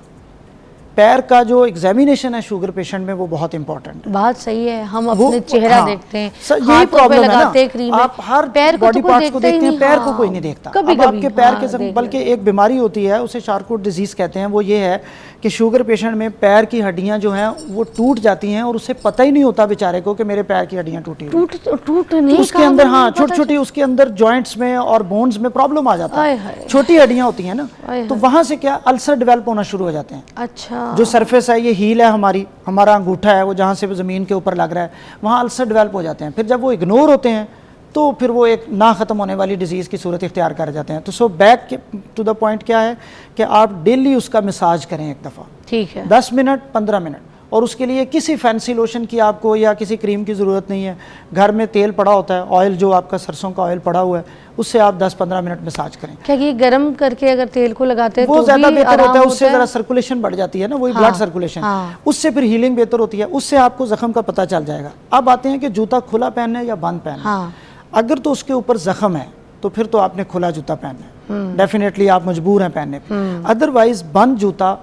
S2: पैर का जो एग्जामिनेशन है शुगर पेशेंट में वो बहुत इंपॉर्टेंट है।
S1: बात सही है, हम
S2: वो-
S1: अपने चेहरा
S2: हाँ,
S1: देखते हैं,
S2: यही
S1: हाथों पे
S2: प्रॉब्लम है ना।
S1: लगाते हैं क्रीम,
S2: आप हर
S1: पैर को
S2: बॉडी
S1: तो कोई
S2: पार्ट्स को
S1: देखता ही
S2: देखते हैं,
S1: नहीं।
S2: पैर को
S1: हाँ,
S2: कोई नहीं देखता।
S1: कभी
S2: अब
S1: कभी
S2: आपके पैर
S1: हाँ,
S2: के
S1: देख
S2: बल्कि
S1: लेते हैं।
S2: एक बीमारी होती है, उसे शार्कोट डिजीज़ कहते हैं। वो ये है कि शुगर पेशेंट में पैर की हड्डियां जो हैं वो टूट जाती हैं और उसे पता ही नहीं होता बेचारे को कि मेरे पैर की हड्डियां टूटी हुई हैं।
S1: टूट नहीं
S2: उसके
S1: कहा
S2: अंदर
S1: मैंने,
S2: हाँ
S1: पता
S2: छोटी छोटी उसके अंदर जॉइंट्स में और बोन्स में प्रॉब्लम आ जाता
S1: आय
S2: है।
S1: हाय।
S2: छोटी हड्डियां होती हैं ना,
S1: आय
S2: तो
S1: हाय।
S2: वहां से क्या अल्सर डेवलप होना शुरू हो जाते हैं।
S1: अच्छा
S2: जो सरफेस है, ये हील है हमारा अंगूठा है, वो जहाँ से वो ज़मीन के ऊपर लग रहा है, वहाँ अल्सर डेवलप हो जाते हैं। फिर जब वो इग्नोर होते हैं तो फिर वो एक ना ख़त्म होने वाली डिजीज़ की सूरत इख्तियार कर जाते हैं। तो so back to the point क्या है कि आप डेली उसका मसाज करें एक दफ़ा,
S1: ठीक है।
S2: 10 मिनट 15 मिनट। और उसके लिए किसी फैंसी लोशन की आपको या किसी क्रीम की ज़रूरत नहीं है। घर में तेल पड़ा होता है, ऑयल जो आपका सरसों का ऑयल पड़ा हुआ है, उससे आप 10-15 मिनट मसाज करें।
S1: क्या ये गर्म करके अगर तेल को लगाते हैं
S2: वो
S1: तो
S2: ज़्यादा
S1: भी
S2: बेहतर
S1: आराम
S2: होता है, उससे
S1: होता
S2: ज़रा सर्कुलेशन बढ़ जाती है ना, वही
S1: हाँ,
S2: ब्लड सर्कुलेशन,
S1: हाँ।
S2: उससे फिर हीलिंग बेहतर होती है। उससे आपको ज़ख्म का पता चल जाएगा। अब आते हैं कि जूता खुला पहनना है या बंद पहनना है।
S1: हाँ।
S2: अगर तो उसके ऊपर ज़ख्म है तो फिर तो आपने खुला जूता पहनना है, डेफिनेटली आप मजबूर हैं पहनने पे। अदरवाइज बंद जूता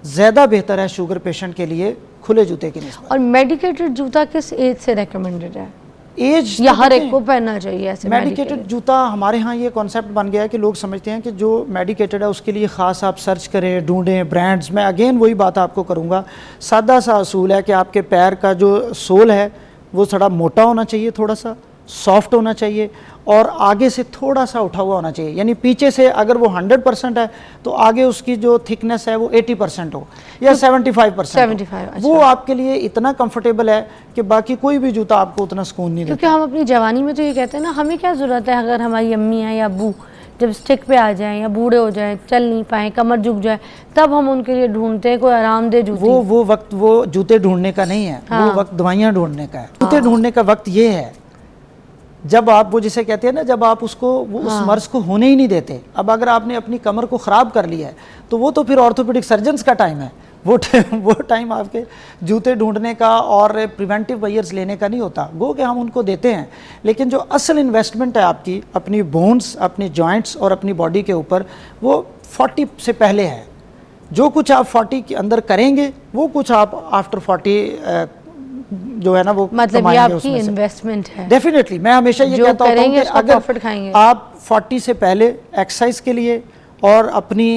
S2: ज़्यादा बेहतर है शुगर पेशेंट के लिए खुले जूते की निस्बत।
S1: और मेडिकेटेड जूता किस एज से रेकमेंडेड है,
S2: एज
S1: या हर एक को पहनना चाहिए ऐसे
S2: मेडिकेटेड जूता? हमारे यहाँ ये कॉन्सेप्ट बन गया है कि लोग समझते हैं कि जो मेडिकेटेड है उसके लिए ख़ास आप सर्च करें, ढूंढें ब्रांड्स। मैं अगेन वही बात आपको करूँगा, सादा सा असूल है कि आपके पैर का जो सोल है वो थोड़ा मोटा होना चाहिए, थोड़ा सा सॉफ्ट होना चाहिए और आगे से थोड़ा सा उठा हुआ होना चाहिए। यानी पीछे से अगर वो 100% है तो आगे उसकी जो थिकनेस है वो 80% हो या 75%।
S1: 75, अच्छा।
S2: वो आपके लिए इतना कंफर्टेबल है कि बाकी कोई भी जूता आपको उतना सुकून नहीं देता।
S1: क्योंकि हम अपनी जवानी में तो ये कहते हैं ना, हमें क्या ज़रूरत है अगर हमारी अम्मी है या अबू जब स्टिक पे आ जाएं या बूढ़े हो जाएं, चल नहीं पाएं, कमर झुक जाए, तब हम उनके लिए ढूंढते हैं कोई आरामदेह जूती।
S2: वो वक्त वो जूते ढूंढने का नहीं है,
S1: हाँ।
S2: वो वक्त दवाइयाँ ढूंढने का है। जूते ढूंढने का वक्त ये है जब आप वो जिसे कहते हैं ना, जब आप उसको उस मर्ज को होने ही नहीं देते। अब अगर आपने अपनी कमर को ख़राब कर लिया है तो वो तो फिर ऑर्थोपेडिक सर्जन्स का टाइम है। वो टाइम आपके जूते ढूंढने का और प्रिवेंटिव मेजर्स लेने का नहीं होता। गो कि हम उनको देते हैं, लेकिन जो असल इन्वेस्टमेंट है आपकी अपनी बोन्स, अपनी जॉइंट्स और अपनी बॉडी के ऊपर, वो 40 से पहले है। जो कुछ आप 40 के अंदर करेंगे वो कुछ आप आफ्टर 40 जो है ना वो
S1: मतलब ये
S2: कमाएंगे
S1: आपकी
S2: उसमें से।
S1: इन्वेस्टमेंट है।
S2: डेफिनेटली मैं हमेशा ये
S1: जो
S2: कहता हूँ
S1: करेंगे
S2: कि
S1: उसका
S2: अगर
S1: प्रॉफिट खाएंगे।
S2: आप 40 से पहले एक्सरसाइज के लिए और अपनी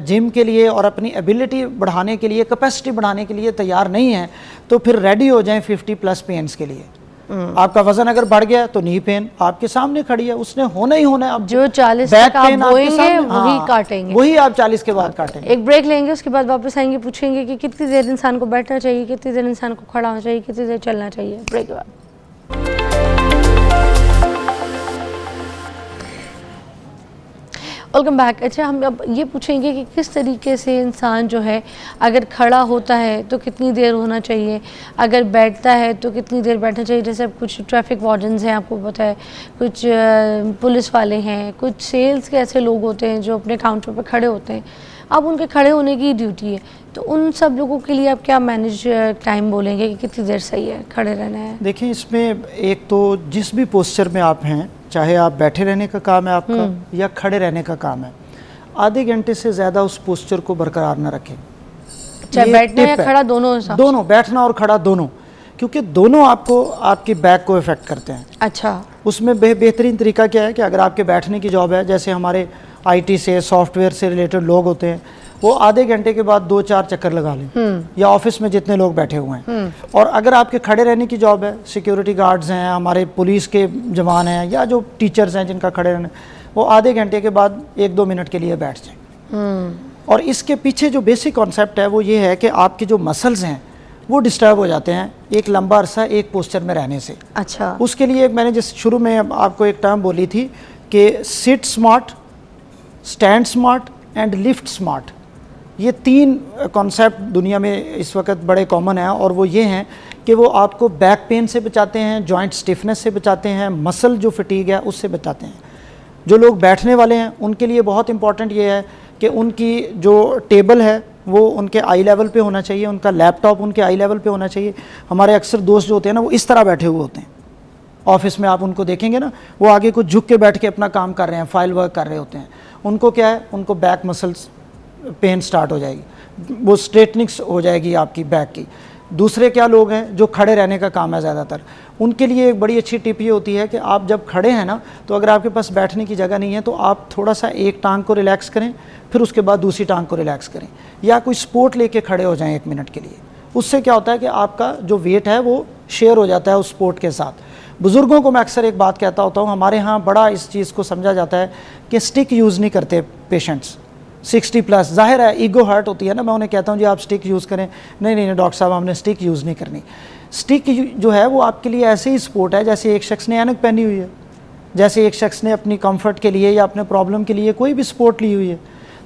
S2: जिम के लिए और अपनी एबिलिटी बढ़ाने के लिए, कैपेसिटी बढ़ाने के लिए तैयार नहीं हैं तो फिर रेडी हो जाएं 50+ पेन्स के लिए। आपका वजन अगर बढ़ गया तो नी पेन आपके सामने खड़ी है, उसने होना ही होना है। अब
S1: जो 40
S2: बैक
S1: तक आप
S2: पेन आपके
S1: बोएंगे
S2: सामने,
S1: वही
S2: हाँ,
S1: काटेंगे।
S2: वही आप 40 के बाद काटेंगे।
S1: एक ब्रेक लेंगे, उसके बाद वापस आएंगे, पूछेंगे कि कितनी देर इंसान को बैठना चाहिए, कितनी देर इंसान को खड़ा होना चाहिए, कितनी देर चलना चाहिए। ब्रेक के बाद वेलकम बैक। अच्छा, हम अब ये पूछेंगे कि किस तरीके से इंसान जो है अगर खड़ा होता है तो कितनी देर होना चाहिए, अगर बैठता है तो कितनी देर बैठना चाहिए। जैसे अब कुछ ट्रैफिक वार्डन्स हैं, आपको पता है, कुछ पुलिस वाले हैं, कुछ सेल्स के ऐसे लोग होते हैं जो अपने काउंटर पर खड़े होते हैं, अब उनके खड़े होने की ड्यूटी है, तो उन सब लोगों के लिए आप क्या मैनेज टाइम बोलेंगे कि कितनी देर सही है खड़े रहना है?
S2: देखिए, इसमें एक तो जिस भी पोस्चर में आप हैं, चाहे आप बैठे रहने का काम है आपका या खड़े रहने का काम है, आधे घंटे से ज़्यादा उस पोस्चर को बरकरार न रखें।
S1: चाहे बैठना या खड़ा, दोनों
S2: बैठना और खड़ा दोनों, क्योंकि दोनों आपको आपकी बैक को इफेक्ट करते हैं।
S1: अच्छा,
S2: उसमें बेहतरीन तरीका क्या है कि अगर आपके बैठने की जॉब है, जैसे हमारे आईटी से सॉफ्टवेयर से रिलेटेड लोग होते हैं, वो आधे घंटे के बाद 2-4 चक्कर लगा लें, या ऑफिस में जितने लोग बैठे हुए हैं। और अगर आपके खड़े रहने की जॉब है, सिक्योरिटी गार्ड्स हैं, हमारे पुलिस के जवान हैं, या जो टीचर्स हैं जिनका खड़े रहने, वो आधे घंटे के बाद 1-2 मिनट के लिए बैठ जाएं। और इसके पीछे जो बेसिक कॉन्सेप्ट है वो ये है कि आपके जो मसल्स हैं वो डिस्टर्ब हो जाते हैं एक लंबा अरसा एक पोस्चर में रहने से।
S1: अच्छा,
S2: उसके लिए मैंने जैसे शुरू में आपको एक टर्म बोली थी कि sit smart, stand smart and lift smart, ये 3 कॉन्सेप्ट दुनिया में इस वक्त बड़े कॉमन हैं। और वो ये हैं कि वो आपको बैक पेन से बचाते हैं, जॉइंट स्टिफनेस से बचाते हैं, मसल जो फटीग है उससे बचाते हैं। जो लोग बैठने वाले हैं उनके लिए बहुत इंपॉर्टेंट ये है कि उनकी जो टेबल है वो उनके आई लेवल पे होना चाहिए, उनका लैपटॉप उनके आई लेवल पे होना चाहिए। हमारे अक्सर दोस्त जो होते हैं ना, वो इस तरह बैठे हुए होते हैं। ऑफिस में आप उनको देखेंगे ना, वो आगे कुछ झुक के बैठ के अपना काम कर रहे हैं, फाइल वर्क कर रहे होते हैं। उनको क्या है, उनको बैक मसल्स पेन स्टार्ट हो जाएगी, वो स्ट्रेटनिंग्स हो जाएगी आपकी बैक की। दूसरे क्या लोग हैं जो खड़े रहने का काम है ज़्यादातर, उनके लिए एक बड़ी अच्छी टिप ये होती है कि आप जब खड़े हैं ना, तो अगर आपके पास बैठने की जगह नहीं है तो आप थोड़ा सा एक टांग को रिलैक्स करें, फिर उसके बाद दूसरी टांग को रिलैक्स करें, या कोई स्पोर्ट लेके खड़े हो जाएं 1 मिनट के लिए। उससे क्या होता है कि आपका जो वेट है वो शेयर हो जाता है उस स्पोर्ट के साथ। बुज़ुर्गों को मैं अक्सर एक बात कहता होता हूँ, हमारे यहाँ बड़ा इस चीज़ को समझा जाता है कि स्टिक यूज़ नहीं करते पेशेंट्स 60+। जाहिर है ईगो हर्ट होती है ना, मैं उन्हें कहता हूँ जी आप स्टिक यूज़ करें, नहीं नहीं डॉक्टर साहब हमने स्टिक यूज़ नहीं करनी। स्टिक जो है वो आपके लिए ऐसे ही स्पोर्ट है जैसे एक शख्स ने ऐनक पहनी हुई है, जैसे एक शख्स ने अपनी कंफर्ट के लिए या अपने प्रॉब्लम के लिए कोई भी स्पोर्ट ली हुई है।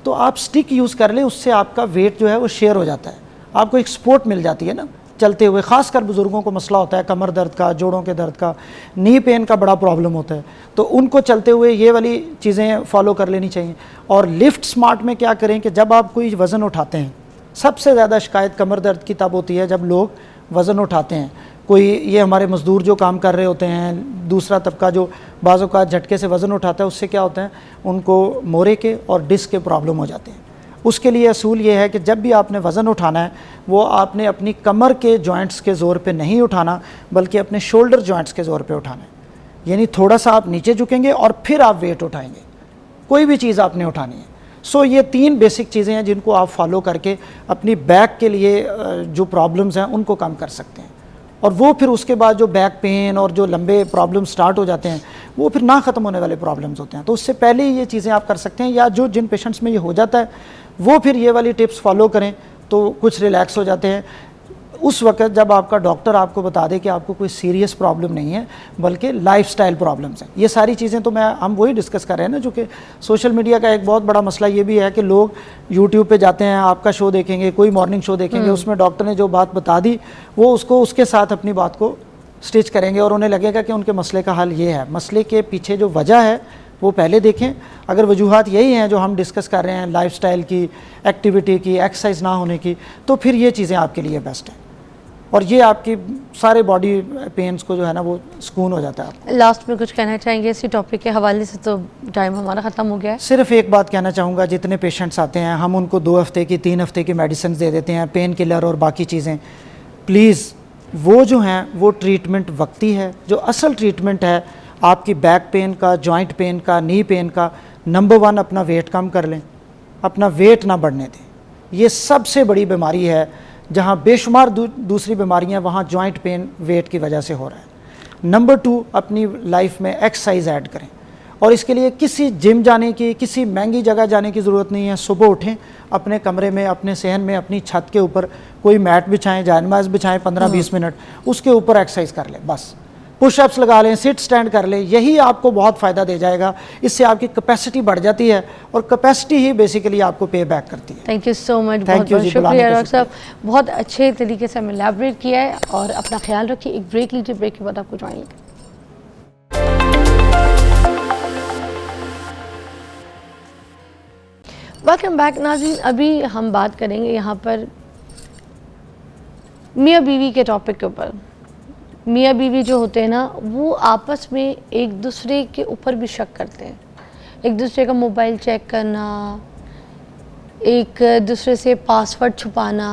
S2: तो आप स्टिक यूज़ कर लें, उससे आपका वेट जो है वो शेयर हो जाता है, आपको एक सपोर्ट मिल जाती है ना चलते हुए। ख़ासकर बुज़ुर्गों को मसला होता है कमर दर्द का, जोड़ों के दर्द का, नी पेन का बड़ा प्रॉब्लम होता है, तो उनको चलते हुए ये वाली चीज़ें फॉलो कर लेनी चाहिए। और लिफ्ट स्मार्ट में क्या करें कि जब आप कोई वज़न उठाते हैं, सबसे ज़्यादा शिकायत कमर दर्द की तब होती है जब लोग वज़न उठाते हैं। कोई ये हमारे मज़दूर जो काम कर रहे होते हैं, दूसरा तबका जो बाज़ों का झटके से वज़न उठाता है, उससे क्या होता है उनको मोरे के और डिस्क के प्रॉब्लम हो जाते हैं। उसके लिए असूल ये है कि जब भी आपने वज़न उठाना है वो आपने अपनी कमर के जॉइंट्स के ज़ोर पे नहीं उठाना, बल्कि अपने शोल्डर जॉइंट्स के ज़ोर पे उठाना है। यानी थोड़ा सा आप नीचे झुकेंगे और फिर आप वेट उठाएंगे, कोई भी चीज़ आपने उठानी है। सो ये 3 बेसिक चीज़ें हैं जिनको आप फॉलो करके अपनी बैक के लिए जो प्रॉब्लम्स हैं उनको कम कर सकते हैं। और वो फिर उसके बाद जो बैक पेन और जो लंबे प्रॉब्लम स्टार्ट हो जाते हैं वो फिर ना ख़त्म होने वाले प्रॉब्लम्स होते हैं। तो उससे पहले ये चीज़ें आप कर सकते हैं, या जो जिन पेशेंट्स में ये हो जाता है वो फिर ये वाली टिप्स फॉलो करें तो कुछ रिलैक्स हो जाते हैं उस वक्त जब आपका डॉक्टर आपको बता दे कि आपको कोई सीरियस प्रॉब्लम नहीं है बल्कि लाइफस्टाइल प्रॉब्लम्स हैं। ये सारी चीज़ें तो हम वही डिस्कस कर रहे हैं ना, जो कि सोशल मीडिया का एक बहुत बड़ा मसला ये भी है कि लोग यूट्यूब पे जाते हैं, आपका शो देखेंगे, कोई मॉर्निंग शो देखेंगे, उसमें डॉक्टर ने जो बात बता दी वो उसको उसके साथ अपनी बात को स्टिच करेंगे और उन्हें लगेगा कि उनके मसले का हल ये है। मसले के पीछे जो वजह है वो पहले देखें। अगर वजूहात यही हैं जो हम डिस्कस कर रहे हैं, लाइफस्टाइल की, एक्टिविटी की, एक्सरसाइज ना होने की, तो फिर ये चीज़ें आपके लिए बेस्ट हैं और ये आपकी सारे बॉडी पेन्स को जो है ना वो सुकून हो जाता है आपको।
S1: लास्ट में कुछ कहना चाहेंगे इसी टॉपिक के हवाले से? तो टाइम हमारा ख़त्म हो गया है।
S2: सिर्फ एक बात कहना चाहूँगा, जितने पेशेंट्स आते हैं हम उनको 2 हफ्ते की 3 हफ्ते की मेडिसिन दे देते हैं, पेन किलर और बाकी चीज़ें। प्लीज़ वो जो हैं वो ट्रीटमेंट वक्ती है। जो असल ट्रीटमेंट है आपकी बैक पेन का, जॉइंट पेन का, नी पेन का, नंबर 1 अपना वेट कम कर लें, अपना वेट ना बढ़ने दें। ये सबसे बड़ी बीमारी है, जहाँ बेशुमार दूसरी बीमारियाँ वहाँ जॉइंट पेन वेट की वजह से हो रहा है। नंबर 2 अपनी लाइफ में एक्सरसाइज ऐड करें और इसके लिए किसी जिम जाने की, किसी महंगी जगह जाने की ज़रूरत नहीं है। सुबह उठें, अपने कमरे में, अपने सहन में, अपनी छत के ऊपर कोई मैट बिछाएं, जायनमाज़ बिछाएं 15-20 मिनट, उसके ऊपर एक्सरसाइज कर लें बस। पुशअप्स लगा लें, सिट स्टैंड कर लें, यही आपको बहुत फ़ायदा दे जाएगा। इससे आपकी कैपेसिटी बढ़ जाती है और कैपेसिटी ही बेसिकली आपको पे बैक करती है।
S1: Thank you so much,
S2: Thank
S1: बहुत
S2: you
S1: बहुत
S2: जी, बुलाने
S1: शुक्रिया
S2: का
S1: डॉक्टर साहब, बहुत अच्छे तरीके से हमें एलैबोरेट किया है। और अपना ख्याल रखिए, एक ब्रेक लीजिए, ब्रेक के बाद आपको ज्वाइन करें। वेलकम बैक नाज़रीन, अभी हम बात करेंगे यहाँ पर मियाँ बीवी के टॉपिक के ऊपर। मियाँ बीवी जो होते हैं ना, वो आपस में एक दूसरे के ऊपर भी शक करते हैं। एक दूसरे का मोबाइल चेक करना, एक दूसरे से पासवर्ड छुपाना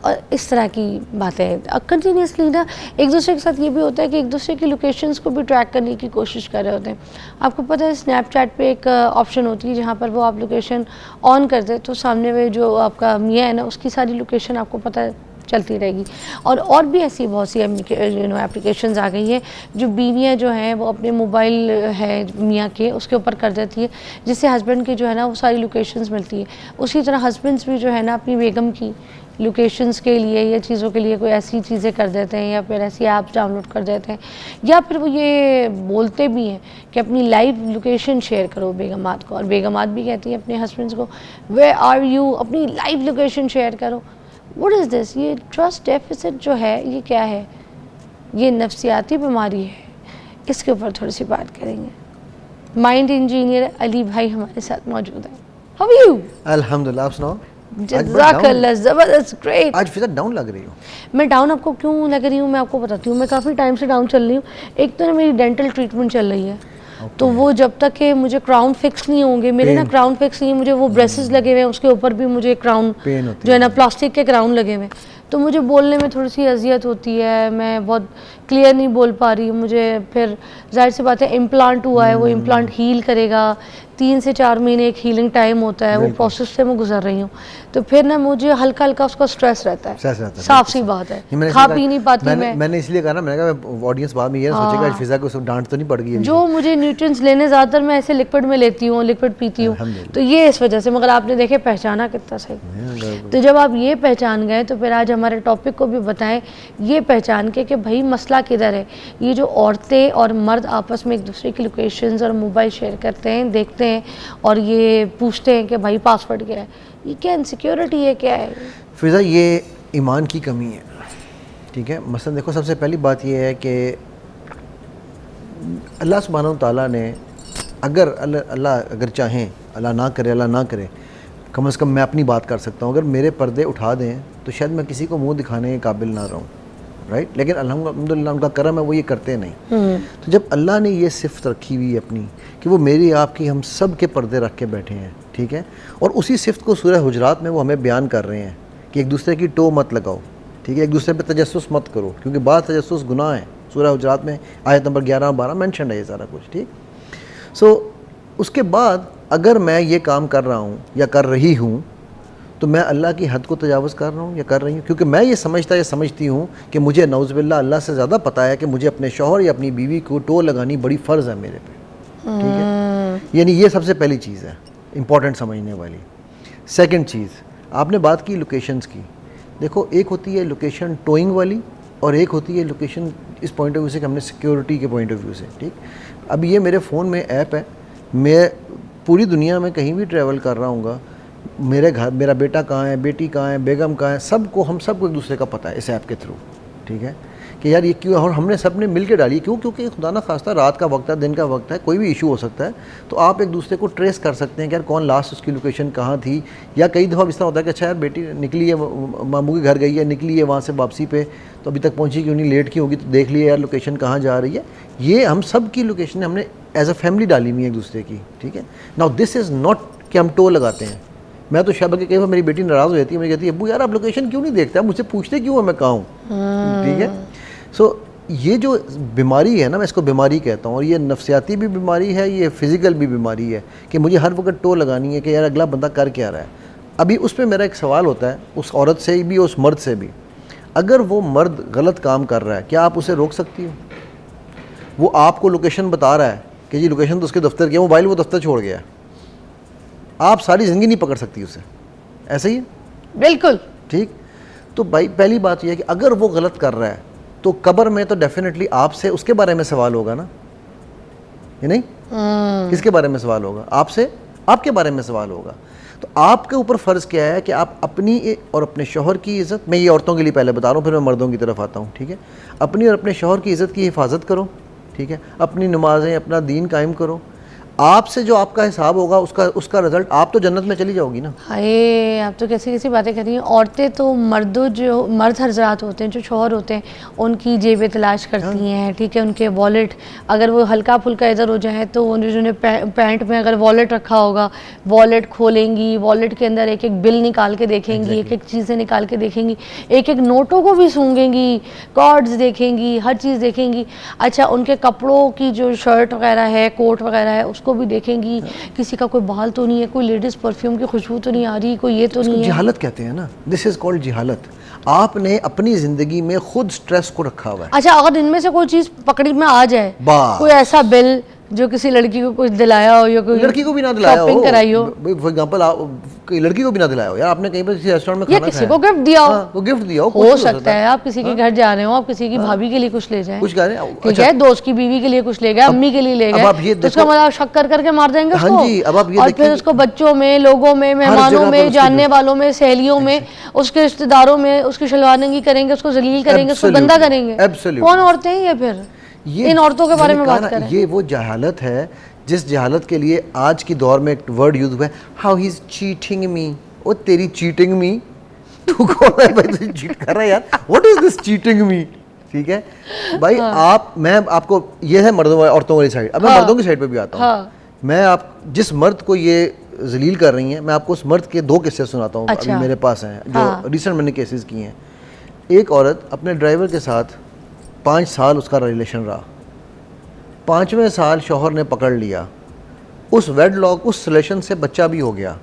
S1: और इस तरह की बातें कंटिन्यूसली ना। एक दूसरे के साथ ये भी होता है कि एक दूसरे की लोकेशंस को भी ट्रैक करने की कोशिश कर रहे होते हैं। आपको पता है स्नैपचैट पे एक ऑप्शन होती है जहाँ पर वो आप लोकेशन ऑन कर दे तो सामने में जो आपका मियाँ है ना, उसकी सारी लोकेशन आपको पता चलती रहेगी। और भी ऐसी बहुत सी एप्लीकेशंस आ गई हैं जो बीवियाँ जो हैं वो अपने मोबाइल है मियाँ के उसके ऊपर कर देती है, जिससे हस्बैंड की जो है ना वो सारी लोकेशंस मिलती है। उसी तरह हस्बैंड्स भी जो है ना अपनी बेगम की लोकेशंस के लिए या चीज़ों के लिए कोई ऐसी चीज़ें कर देते हैं या फिर ऐसी ऐप्स डाउनलोड कर देते हैं, या फिर वो ये बोलते भी हैं कि अपनी लाइव लोकेशन शेयर करो बेगमात को, और बेगमात भी कहती हैं अपने हस्बैंड्स को वेयर आर यू, अपनी लाइव लोकेशन शेयर करो। What is this? ये ट्रस्ट डेफिसिट जो है ये क्या है? ये नफ्सियाती बीमारी है, इसके ऊपर थोड़ी सी बात करेंगे। माइंड इंजीनियर अली भाई हमारे साथ मौजूद है। How are you?
S3: अल्हम्दुलिल्लाह, आप सुनाओ।
S1: जज़ाकल्लाह, ज़बरदस्त, ग्रेट।
S3: आज फिजा डाउन लग रही हो।
S1: मैं डाउन आपको क्यों लग रही हूँ मैं आपको बताती हूँ। मैं काफ़ी टाइम से डाउन चल रही हूँ। एक तो ना मेरी डेंटल ट्रीटमेंट चल रही है, तो वो जब तक कि मुझे क्राउन फिक्स नहीं होंगे, मेरे ना क्राउन फिक्स नहीं है, मुझे वो ब्रेसेस लगे हुए हैं उसके ऊपर भी मुझे क्राउन जो है ना प्लास्टिक के क्राउन लगे हुए हैं, तो मुझे बोलने में थोड़ी सी अजियत होती है, मैं बहुत क्लियर नहीं बोल पा रही हूँ। मुझे फिर जाहिर सी बात है इम्प्लांट हुआ है, वो इम्प्लांट हील करेगा, 3 से 4 महीने एक हीलिंग टाइम होता है, वो प्रोसेस से मैं गुजर रही हूँ। तो फिर ना मुझे हल्का हल्का उसका स्ट्रेस रहता है, साफ सी बात है, खा पी नहीं पाती
S3: मैंने इसलिए कहा ना, मैंने कहा ऑडियंस बाद में ये सोचेगा आज फिजा को डांट तो नहीं पड़ गई।
S1: जो मुझे न्यूट्रिएंट्स लेने ज़्यादातर मैं ऐसे लिक्विड में लेती हूँ, लिक्विड पीती हूँ, तो ये इस वजह से। मगर आपने देखे पहचाना कितना सही। तो जब आप ये पहचान गए तो फिर आज हमारे टॉपिक को भी बताएं ये पहचान के कि भाई मसला किधर है। ये जो औरतें और मर्द आपस में एक दूसरे की लोकेशंस और मोबाइल शेयर करते हैं, देखते हैं और ये पूछते हैं कि भाई पासवर्ड क्या है, ये क्या इनसिक्योरिटी है, क्या है?
S3: फिजा ये ईमान की कमी है, ठीक है। मसलन देखो, सबसे पहली बात ये है कि अल्लाह सुब्हानहू तआला ने अल्लाह अगर चाहें, अल्लाह ना करे, कम से कम मैं अपनी बात कर सकता हूँ, अगर मेरे पर्दे उठा दें तो शायद मैं किसी को मुंह दिखाने के काबिल ना रहूँ, राइट। लेकिन अल्हम्दुलिल्लाह उनका करम है, वो ये करते नहीं। तो जब अल्लाह ने ये सिफ़त रखी हुई अपनी कि वो मेरी आपकी हम सब के पर्दे रख के बैठे हैं, ठीक है, और उसी सिफ़त को सूरह हुजरात में वो हमें बयान कर रहे हैं कि एक दूसरे की टो मत लगाओ, ठीक है, एक दूसरे पे तजस्सुस मत करो, क्योंकि बाद तजस्सुस गुनाह है। सूरह हुजरात में आयत नंबर 11 और 12 मेंशन है ये सारा कुछ, ठीक। सो उसके बाद अगर मैं ये काम कर रहा हूँ या कर रही हूँ तो मैं अल्लाह की हद को तजावज़ कर रहा हूँ या कर रही हूँ, क्योंकि मैं ये समझती हूँ कि मुझे नौज़ुबिल्लाह अल्लाह से ज़्यादा पता है कि मुझे अपने शौहर या अपनी बीवी को टो लगानी बड़ी फ़र्ज़ है मेरे पे, ठीक है। यानी ये सबसे पहली चीज़ है इंपॉर्टेंट समझने वाली। सेकंड चीज़, आपने बात की लोकेशंस की। देखो, एक होती है लोकेशन टोइंग वाली और एक होती है लोकेशन इस पॉइंट ऑफ व्यू से कि हमने सिक्योरिटी के पॉइंट ऑफ व्यू से, ठीक। अब ये मेरे फ़ोन में ऐप है, मैं पूरी दुनिया में कहीं भी ट्रैवल कर रहा हूँगा, मेरे घर मेरा बेटा कहाँ है, बेटी कहाँ है, बेगम कहाँ है, सबको हम सबको एक दूसरे का पता है इस ऐप के थ्रू, ठीक है, कि यार ये क्यों, और हमने सब ने मिल के डाली। क्यों? क्योंकि खुदा ना खास्ता रात का वक्त है, दिन का वक्त है, कोई भी इशू हो सकता है, तो आप एक दूसरे को ट्रेस कर सकते हैं कि यार कौन लास्ट उसकी लोकेशन कहाँ थी। या कई दफ़ा इस तरह होता है कि अच्छा यार बेटी निकली है, मामू के घर गई है, निकली है वहाँ से वापसी पे, तो अभी तक पहुँची क्यों नहीं, लेट की होगी, तो देख लिया यार लोकेशन कहाँ जा रही है। ये हम सब की लोकेशन हमने एज अ फैमिली डाली हुई है एक दूसरे की, ठीक है। नाउ दिस इज़ नॉट कि हम टो लगाते हैं। मैं तो शब के कई बार मेरी बेटी नाराज़ हो जाती है, मुझे कहती है अब्बू यार आप लोकेशन क्यों नहीं देखते, आप मुझसे पूछते क्यों है मैं कहाँ हूँ, ठीक है। सो ये जो बीमारी है ना, मैं इसको बीमारी कहता हूँ, और ये नफ्सियाती भी बीमारी है, ये फ़िज़िकल भी बीमारी है कि मुझे हर वक्त टो लगानी है कि यार अगला बंदा कर क्या रहा है। अभी उस पर मेरा एक सवाल होता है उस औरत से भी, उस मर्द से भी, अगर वो मर्द गलत काम कर रहा है क्या आप उसे रोक सकती हो? वो आपको लोकेशन बता रहा है कि जी लोकेशन तो उसके दफ्तर की है, मोबाइल वो दफ्तर छोड़ गया, आप सारी ज़िंदगी नहीं पकड़ सकती उसे, ऐसा ही है?
S1: बिल्कुल
S3: ठीक। तो भाई पहली बात यह है कि अगर वो गलत कर रहा है तो कब्र में तो डेफिनेटली आपसे उसके बारे में सवाल होगा ना, ये नहीं? किसके बारे में सवाल होगा? आपसे, आपके बारे में सवाल होगा। तो आपके ऊपर फ़र्ज़ क्या है कि आप अपनी और अपने शौहर की इज़्ज़त, मैं ये औरतों के लिए पहले बता रहा हूँ, फिर मैं मर्दों की तरफ आता हूँ, ठीक है? अपनी और अपने शौहर की इज़्ज़त की हिफाजत करो, ठीक है? अपनी नमाज़ें, अपना दीन कायम करो। आपसे जो आपका हिसाब होगा उसका रिज़ल्ट, आप तो जन्नत में चली जाओगी ना।
S1: हाय, आप तो कैसी कैसी बातें कर रही हैं। औरतें तो मर्द हजरात होते हैं, जो शौहर होते हैं, उनकी जेबें तलाश करती हैं, ठीक है, उनके वॉलेट, अगर वो हल्का फुल्का इधर हो जाए तो उन्होंने पैंट में अगर वॉलेट रखा होगा, वॉलेट खोलेंगी, वॉलेट के अंदर एक एक बिल निकाल के देखेंगी, एक एक चीज़ें निकाल के देखेंगी, एक एक नोटों को भी सूंघेंगी, कार्ड्स देखेंगी, हर चीज़ देखेंगी। अच्छा, उनके कपड़ों की जो शर्ट वगैरह है, कोट वगैरह है, उसको भी देखेंगी, किसी का कोई बाल तो नहीं है, कोई लेडीज़ परफ्यूम की खुशबू तो नहीं आ रही, कोई ये तो नहीं है।
S3: जिहालत कहते हैं ना, दिस इज़ कॉल्ड जिहालत। आपने अपनी ज़िंदगी में खुद स्ट्रेस को रखा हुआ है।
S1: अच्छा, अगर इनमें से कोई चीज़ पकड़ी में आ जाए,
S3: बस।
S1: कोई ऐसा बिल जो किसी लड़की को कुछ दिलाया हो या कोई
S3: लड़की को भी ना दिलाया हो,
S1: शॉपिंग कराई हो,
S3: फॉर एग्जांपल लड़की को भी ना दिलाया हो, यार आपने कहीं पर किसी रेस्टोरेंट में
S1: या
S3: खाना
S1: किसी
S3: खाया,
S1: को गिफ्ट दिया हो,
S3: हाँ, गिफ्ट दिया
S1: हो सकता है आप किसी के घर जा रहे हो, आप किसी की भाभी के लिए कुछ ले जाएं,
S3: कुछ कह रहे हैं,
S1: ठीक है, दोस्त की बीवी के लिए कुछ ले गए, अम्मी के लिए ले
S3: अब आप ये
S1: गए, तो उसका मतलब शक कर करके मार देंगे उसको।
S3: हाँ जी, अब आप ये
S1: और
S3: देखिए
S1: फिर उसको बच्चों में, लोगों में, मेहमानों
S3: जगह पर
S1: में,
S3: उसकी
S1: जानने वालों में, सहेलियों में, उसके रिश्तेदारों में उसकी शलवानगी करेंगे, उसको जलील करेंगे, उसको गंदा करेंगे।
S3: Absolutely.
S1: कौन औरतें हैं ये? फिर इन औरतों के बारे में बात करें।
S3: ये वो जहालत है जिस जहालत के लिए आज की दौर में एक वर्ड यूज हुआ है, how he is cheating me. ओ तेरी चीटिंग मी, तू कौन है भाई तू चीट कर रहा है यार, व्हाट इज दिस चीटिंग मी, ठीक है भाई। आप, मैं आपको, ये है मर्दों औरतों वाली साइड, अब मैं मर्दों की साइड पे भी आता हूँ। मैं आप जिस मर्द को ये जलील कर रही हैं, मैं आपको उस मर्द के 2 किस्से सुनाता हूँ। अभी मेरे पास हैं जो रिसेंट मैंने केसेस किए हैं। एक औरत अपने ड्राइवर के साथ 5 साल उसका रिलेशन रहा, 5वें साल शौहर ने पकड़ लिया, उस वेडलॉक, उस रिलेशन से बच्चा भी हो गया।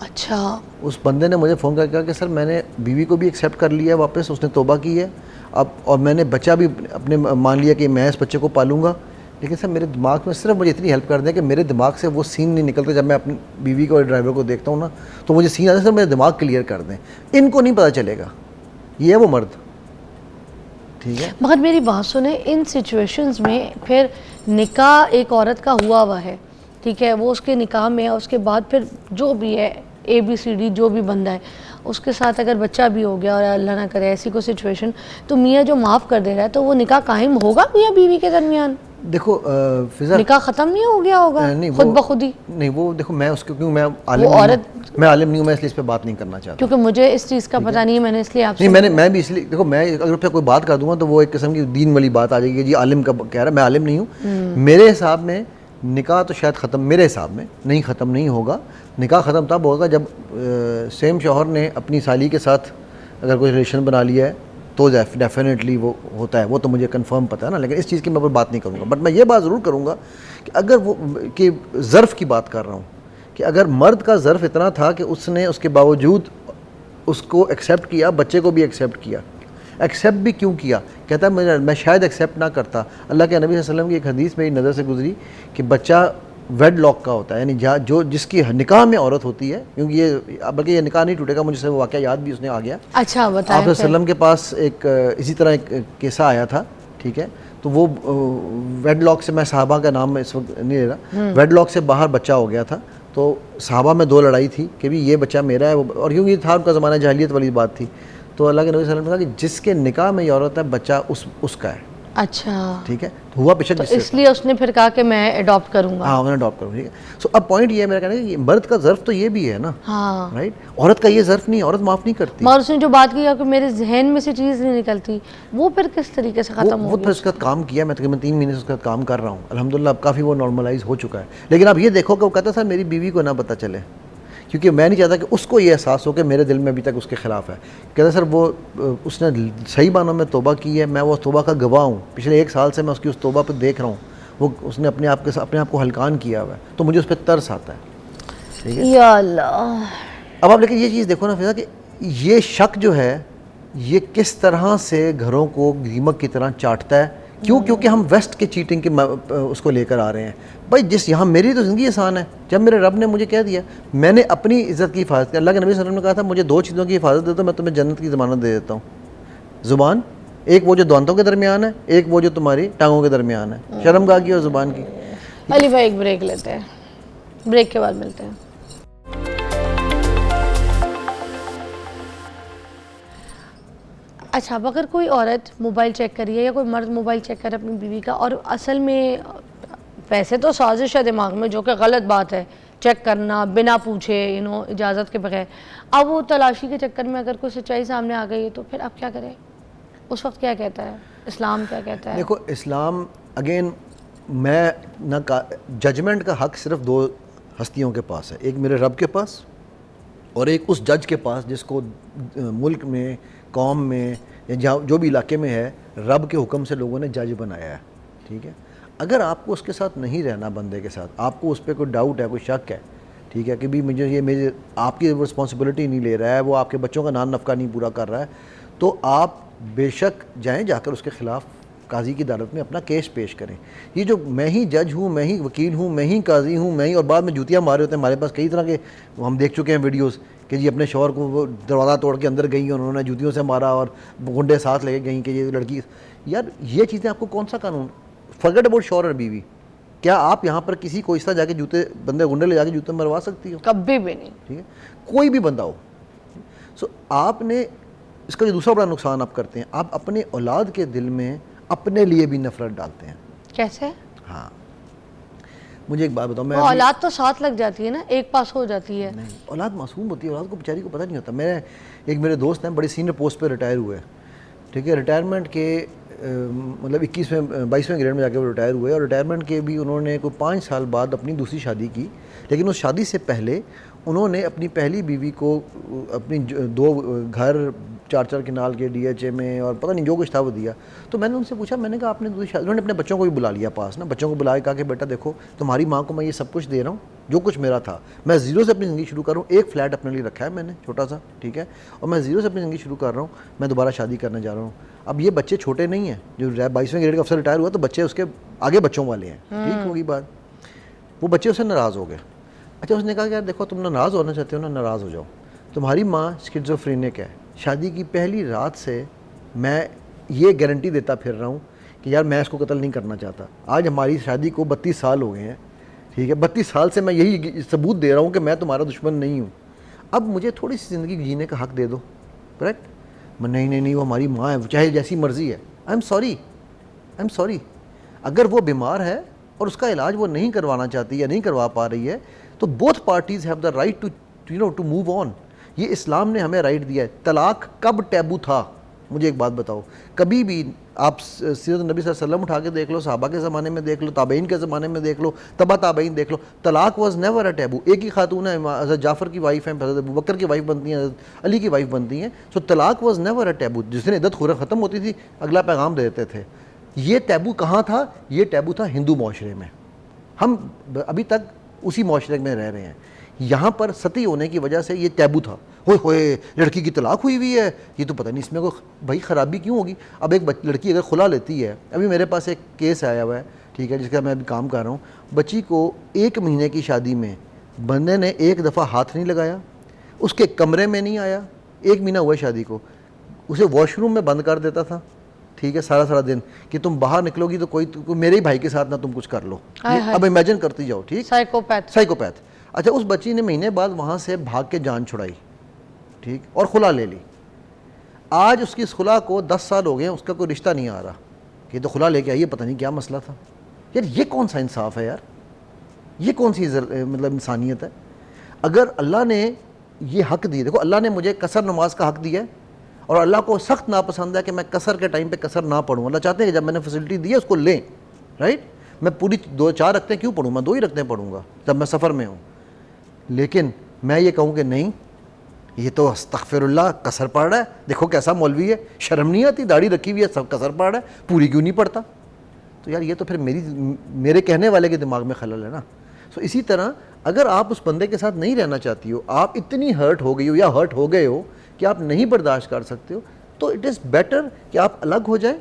S1: अच्छा,
S3: उस बंदे ने मुझे फ़ोन करके कहा कि सर मैंने बीवी को भी एक्सेप्ट कर लिया वापस, उसने तौबा की है अब, और मैंने बच्चा भी अपने मान लिया कि मैं इस बच्चे को पालूंगा, लेकिन सर मेरे दिमाग में सिर्फ मुझे इतनी हेल्प कर दें कि मेरे दिमाग से वो सीन नहीं निकलता। जब मैं अपनी बीवी को और ड्राइवर को देखता हूँ ना, तो मुझे सीन आता है, सर मेरा दिमाग क्लियर कर दें, इनको नहीं पता चलेगा। ये है वो मर्द, ठीक है।
S1: मगर मेरी बात सुने, इन सिचुएशंस में फिर निकाह एक औरत का हुआ है, ठीक है, वो उसके निकाह में है, उसके बाद फिर जो भी है ABCD जो भी बंदा है, उसके साथ अगर बच्चा भी हो गया और अल्लाह ना करे ऐसी कोई सिचुएशन, तो मियाँ जो माफ़ कर दे रहा है, तो वो निकाह कायम होगा मियाँ बीवी के दरमियान?
S3: देखो फिजा,
S1: निकाह ख़त्म नहीं हो गया होगा खुद ब खुद ही?
S3: नहीं, वो देखो मैं उसके, क्योंकि मैं आलिम नहीं हूँ, मैं इसलिए इस पर बात नहीं करना चाहता,
S1: क्योंकि मुझे इस चीज़ का पता नहीं है, मैंने इसलिए आपसे
S3: नहीं, मैं भी इसलिए, देखो मैं अगर पे कोई बात कर दूंगा तो वो एक किस्म की दीन वाली बात आ जाएगी, जी आलिम का कह रहा है, मैं आलिम नहीं हूँ। मेरे हिसाब में निकाह तो शायद ख़त्म, मेरे हिसाब में नहीं, ख़त्म नहीं होगा। निकाह ख़त्म तब होगा जब सेम शौहर ने अपनी साली के साथ अगर कोई रिलेशन बना लिया है, तो डेफिनेटली वो होता है, वो तो मुझे कंफर्म पता है ना, लेकिन इस चीज़ की मैं बात नहीं करूँगा। बट मैं ये बात ज़रूर करूँगा कि अगर वो कि ज़र्फ़ की बात कर रहा हूँ, कि अगर मर्द का ज़र्फ़ इतना था कि उसने उसके बावजूद उसको एक्सेप्ट किया, बच्चे को भी एक्सेप्ट किया, एक्सेप्ट भी क्यों किया, कहता है मैं शायद एक्सेप्ट ना करता। अल्लाह के नबी सल्लल्लाहु अलैहि वसल्लम की एक हदीस मेरी नज़र से गुजरी कि बच्चा वेडलॉक का होता है, यानी जो जिसकी निकाह में औरत होती है, क्योंकि ये बल्कि ये निकाह नहीं टूटेगा, मुझे वो वाक़या याद भी उसने आ गया।
S1: अच्छा, बताएं।
S3: आप वसल्लम के पास एक इसी तरह एक किस्सा आया था, ठीक है, तो वो वेडलॉक से, मैं सहाबा का नाम इस वक्त नहीं ले रहा, वेडलॉक से बाहर बच्चा हो गया था, तो सहाबा में 2 लड़ाई थी कि भी ये बच्चा मेरा है, और क्योंकि था उनका ज़माना जahiliyyat वाली बात थी, तो अल्लाह के नबी सल्लल्लाहु अलैहि वसल्लम ने कहा कि जिसके निकाह में ये औरत है, बच्चा उसका है।
S1: अच्छा,
S3: ठीक है, तो हुआ बेशक,
S1: तो इसलिए उसने फिर कहा कि मैं अडॉप्ट करूंगा।
S3: हाँ, मैंने अडॉप्ट करूँ, ठीक है। सो अब पॉइंट ये है मेरा कहना है कि मर्द का ज़र्फ़ तो ये भी है ना,
S1: हाँ,
S3: राइट, औरत का ये ज़र्फ़ नहीं, औरत माफ़ नहीं करती।
S1: मगर उसने जो बात की कि मेरे जहन में से चीज़ नहीं निकलती, वो फिर किस तरीके से ख़त्म
S3: वो
S1: होगी?
S3: फिर उसके साथ काम किया, मैं तकरीबन 3 महीने से उसके साथ काम कर रहा हूँ, अल्हम्दुलिल्लाह अब काफ़ी वो नॉर्मलाइज हो चुका है। लेकिन आप ये देखो कि वो कहता था मेरी बीवी को ना पता चले, क्योंकि मैं नहीं चाहता कि उसको ये एहसास हो कि मेरे दिल में अभी तक उसके ख़िलाफ़ है। कहता सर वो उसने सही मानों में तौबा की है, मैं वो तौबा का गवाह हूँ, पिछले 1 साल से मैं उसकी उस तौबा पर देख रहा हूँ, वो उसने अपने आप को हल्कान किया हुआ है, तो मुझे उस पर तरस आता है, ठीक है।
S1: या अल्लाह।
S3: अब आप लेकिन ये चीज़ देखो ना फिजा कि ये शक जो है ये किस तरह से घरों को दीमक की तरह चाटता है, क्यों? क्योंकि हम वेस्ट के चीटिंग के उसको लेकर आ रहे हैं। भाई जिस यहाँ मेरी तो ज़िंदगी आसान है, जब मेरे रब ने मुझे कह दिया, मैंने अपनी इज़्ज़त की हिफाजत की। अल्लाह के नबी सल्लल्लाहु अलैहि वसल्लम ने कहा था मुझे 2 चीज़ों की हिफाजत दे दो, मैं तुम्हें जन्नत की ज़मानत दे देता हूँ, ज़ुबान एक वो जो दांतों के दरमियान है, एक वो जो तुम्हारी टांगों के दरमियान है, शर्मगाह की और ज़ुबान की।
S1: अली भाई एक ब्रेक लेते हैं, ब्रेक के बाद मिलते हैं। अच्छा, अब अगर कोई औरत मोबाइल चेक कर रही है या कोई मर्द मोबाइल चेक कर रहा है अपनी बीवी का, और असल में वैसे तो साजिश है दिमाग में, जो कि गलत बात है, चेक करना बिना पूछे इजाज़त के बगैर, अब वो तलाशी के चक्कर में अगर कोई सच्चाई सामने आ गई है तो फिर आप क्या करें? उस वक्त क्या कहता है इस्लाम, क्या कहता है?
S3: देखो इस्लाम अगेन, मैं ना जजमेंट का हक सिर्फ दो हस्तियों के पास है, एक मेरे रब के पास और एक उस जज के पास जिसको मुल्क में, कौम में या जहाँ जो भी इलाके में है, रब के हुक्म से लोगों ने जज बनाया है। ठीक है, अगर आपको उसके साथ नहीं रहना, बंदे के साथ आपको उस पर कोई डाउट है, कोई शक है, ठीक है, कि भी मेरे आपकी रिस्पॉन्सिबिलिटी नहीं ले रहा है, वो आपके बच्चों का नाम नफ़का नहीं पूरा कर रहा है, तो आप बेशक जाएँ, जाकर उसके ख़िलाफ़ काजी की अदालत में अपना केस पेश करें। ये जो मैं ही जज हूँ, मैं ही वकील हूँ, मैं ही काजी हूँ, मैं ही, और बाद में जूतियाँ मारे होते हैं। हमारे पास कई तरह के हम देख चुके हैं वीडियोस कि जी अपने शौहर को वो दरवाज़ा तोड़ के अंदर गई और उन्होंने जूतियों से मारा और गुंडे साथ लेके गई कि ये लड़की। यार ये चीज़ें आपको कौन सा कानून, फॉरगेट अबाउट शौहर और बीवी, क्या आप यहाँ पर किसी को इस तरह जाके जूते, बंदे गुंडे ले जाके जूते मरवा सकती हो?
S1: कभी भी नहीं।
S3: ठीक है, कोई भी बंदा हो। सो आपने इसका जो दूसरा बड़ा नुकसान आप करते हैं, आप अपने औलाद के दिल में अपने लिए भी नफरत डालते हैं।
S1: कैसे?
S3: हाँ, मुझे एक बात बताओ, मैं
S1: औलाद तो साथ लग जाती है ना, एक पास हो जाती है।
S3: नहीं, औलाद मासूम होती है, औलाद को बेचारी को पता नहीं होता। मेरे दोस्त हैं, बड़े सीनियर पोस्ट पे रिटायर हुए, ठीक है, रिटायरमेंट के मतलब 22वें ग्रेड में जाके वो रिटायर हुए, और रिटायरमेंट के भी उन्होंने कोई 5 साल बाद अपनी दूसरी शादी की, लेकिन उस शादी से पहले उन्होंने अपनी पहली बीवी को अपनी 2 घर 4 किनाल के DHA में और पता नहीं जो कुछ था वो दिया। तो मैंने उनसे पूछा, मैंने कहा आपने दूसरी शादी, उन्होंने अपने बच्चों को भी बुला लिया पास ना, बच्चों को बुला के कहा कि बेटा देखो तुम्हारी माँ को मैं ये सब कुछ दे रहा हूँ, जो कुछ मेरा था, मैं ज़ीरो से अपनी ज़िंदगी शुरू कर रहा हूँ, एक फ्लैट अपने लिए रखा है मैंने छोटा सा, ठीक है, और मैं ज़ीरो से अपनी ज़िंदगी शुरू कर रहा हूँ, मैं दोबारा शादी करने जा रहा हूँ। अब ये बच्चे छोटे नहीं हैं, जो 22वें ग्रेड का अफसर रिटायर हुआ तो बच्चे उसके आगे बच्चों वाले हैं, ठीक होगी बात। वो बच्चे उससे नाराज़ हो गए। अच्छा, उसने कहा कि यार देखो तुम नाराज़ होना चाहते हो ना, नाराज़ हो जाओ, तुम्हारी माँ स्किज़ोफ्रेनिक है, शादी की पहली रात से मैं ये गारंटी देता फिर रहा हूँ कि यार मैं इसको कत्ल नहीं करना चाहता। आज हमारी शादी को 32 साल हो गए हैं, ठीक है, 32 साल से मैं यही सबूत दे रहा हूँ कि मैं तुम्हारा दुश्मन नहीं हूँ, अब मुझे थोड़ी सी ज़िंदगी जीने का हक दे दो। करेक्ट? नहीं, वो हमारी माँ है, चाहे जैसी मर्ज़ी है। आई एम सॉरी, अगर वो बीमार है और उसका इलाज वो नहीं करवाना चाहती या नहीं करवा पा रही है, तो both parties have the right to move on. ये इस्लाम ने हमें राइट दिया है। तलाक कब टैबू था? मुझे एक बात बताओ, कभी भी आप सीरत नबी सल्लल्लाहु अलैहि वसल्लम उठा के देख लो, सहाबा के ज़माने में देख लो, ताबईन के ज़माने में देख लो, तबा ताबईन देख लो, तलाक वाज नेवर अ टैबू। एक ही खातून है, हज़रत जाफ़र की वाइफ है, हज़रत अबू बकर की वाइफ बनती हैं, हज़रत अली की वाइफ बनती हैं। सो तलाक वाज नेवर अ टैबू। जिस दिन इद्दत ख़त्म होती थी अगला पैगाम दे देते थे। ये टैबू कहाँ था? ये टैबू था हिंदू माशरे में। हम अभी तक उसी माशरे में रह रहे हैं। यहाँ पर सती होने की वजह से ये टैबू था। होए लड़की की तलाक हुई है, ये तो पता नहीं इसमें कोई भाई ख़राबी क्यों होगी। अब एक लड़की अगर खुला लेती है, अभी मेरे पास एक केस आया हुआ है, ठीक है, जिसका मैं अभी काम कर रहा हूँ। बच्ची को 1 महीने की शादी में बंदे ने एक दफ़ा हाथ नहीं लगाया, उसके कमरे में नहीं आया, 1 महीना हुआ शादी को, उसे वॉशरूम में बंद कर देता था, ठीक है, सारा दिन कि तुम बाहर निकलोगी तो कोई मेरे ही भाई के साथ ना तुम कुछ कर लो। अब इमेजिन करती जाओ, ठीक, साइकोपैथ। अच्छा, उस बच्ची ने महीने बाद वहाँ से भाग के जान छुड़ाई, ठीक, और खुला ले ली। आज उसकी इस खुला को 10 साल हो गए, उसका कोई रिश्ता नहीं आ रहा कि तो खुला लेके आई, पता नहीं क्या मसला था। यार ये कौन सा इंसाफ है यार? ये कौन सी मतलब इंसानियत है? अगर अल्लाह ने ये हक दिए, देखो अल्लाह ने मुझे कसर नमाज का हक दिया है, और अल्लाह को सख्त नापसंद है कि मैं कसर के टाइम पे कसर ना पढ़ूँ। अल्लाह चाहते हैं कि जब मैंने फैसिलिटी दी है उसको लें, राइट। मैं पूरी 2-4 रखते क्यों पढ़ूँ, मैं 2 ही रखते पढ़ूँगा जब मैं सफ़र में हूँ। लेकिन मैं ये कहूँ कि नहीं, ये तो अस्तगफिरुल्लाह कसर पढ़ रहा है, देखो कैसा मौलवी है, शर्म नहीं आती, दाढ़ी रखी हुई है, सब कसर पढ़ रहा है, पूरी क्यों नहीं पढ़ता? तो यार ये तो फिर मेरे कहने वाले के दिमाग में खलल है ना। सो इसी तरह अगर आप उस बंदे के साथ नहीं रहना चाहती हो, आप इतनी हर्ट हो गई हो या हर्ट हो गए हो कि आप नहीं बर्दाश्त कर सकते हो, तो इट इज़ बेटर कि आप अलग हो जाए,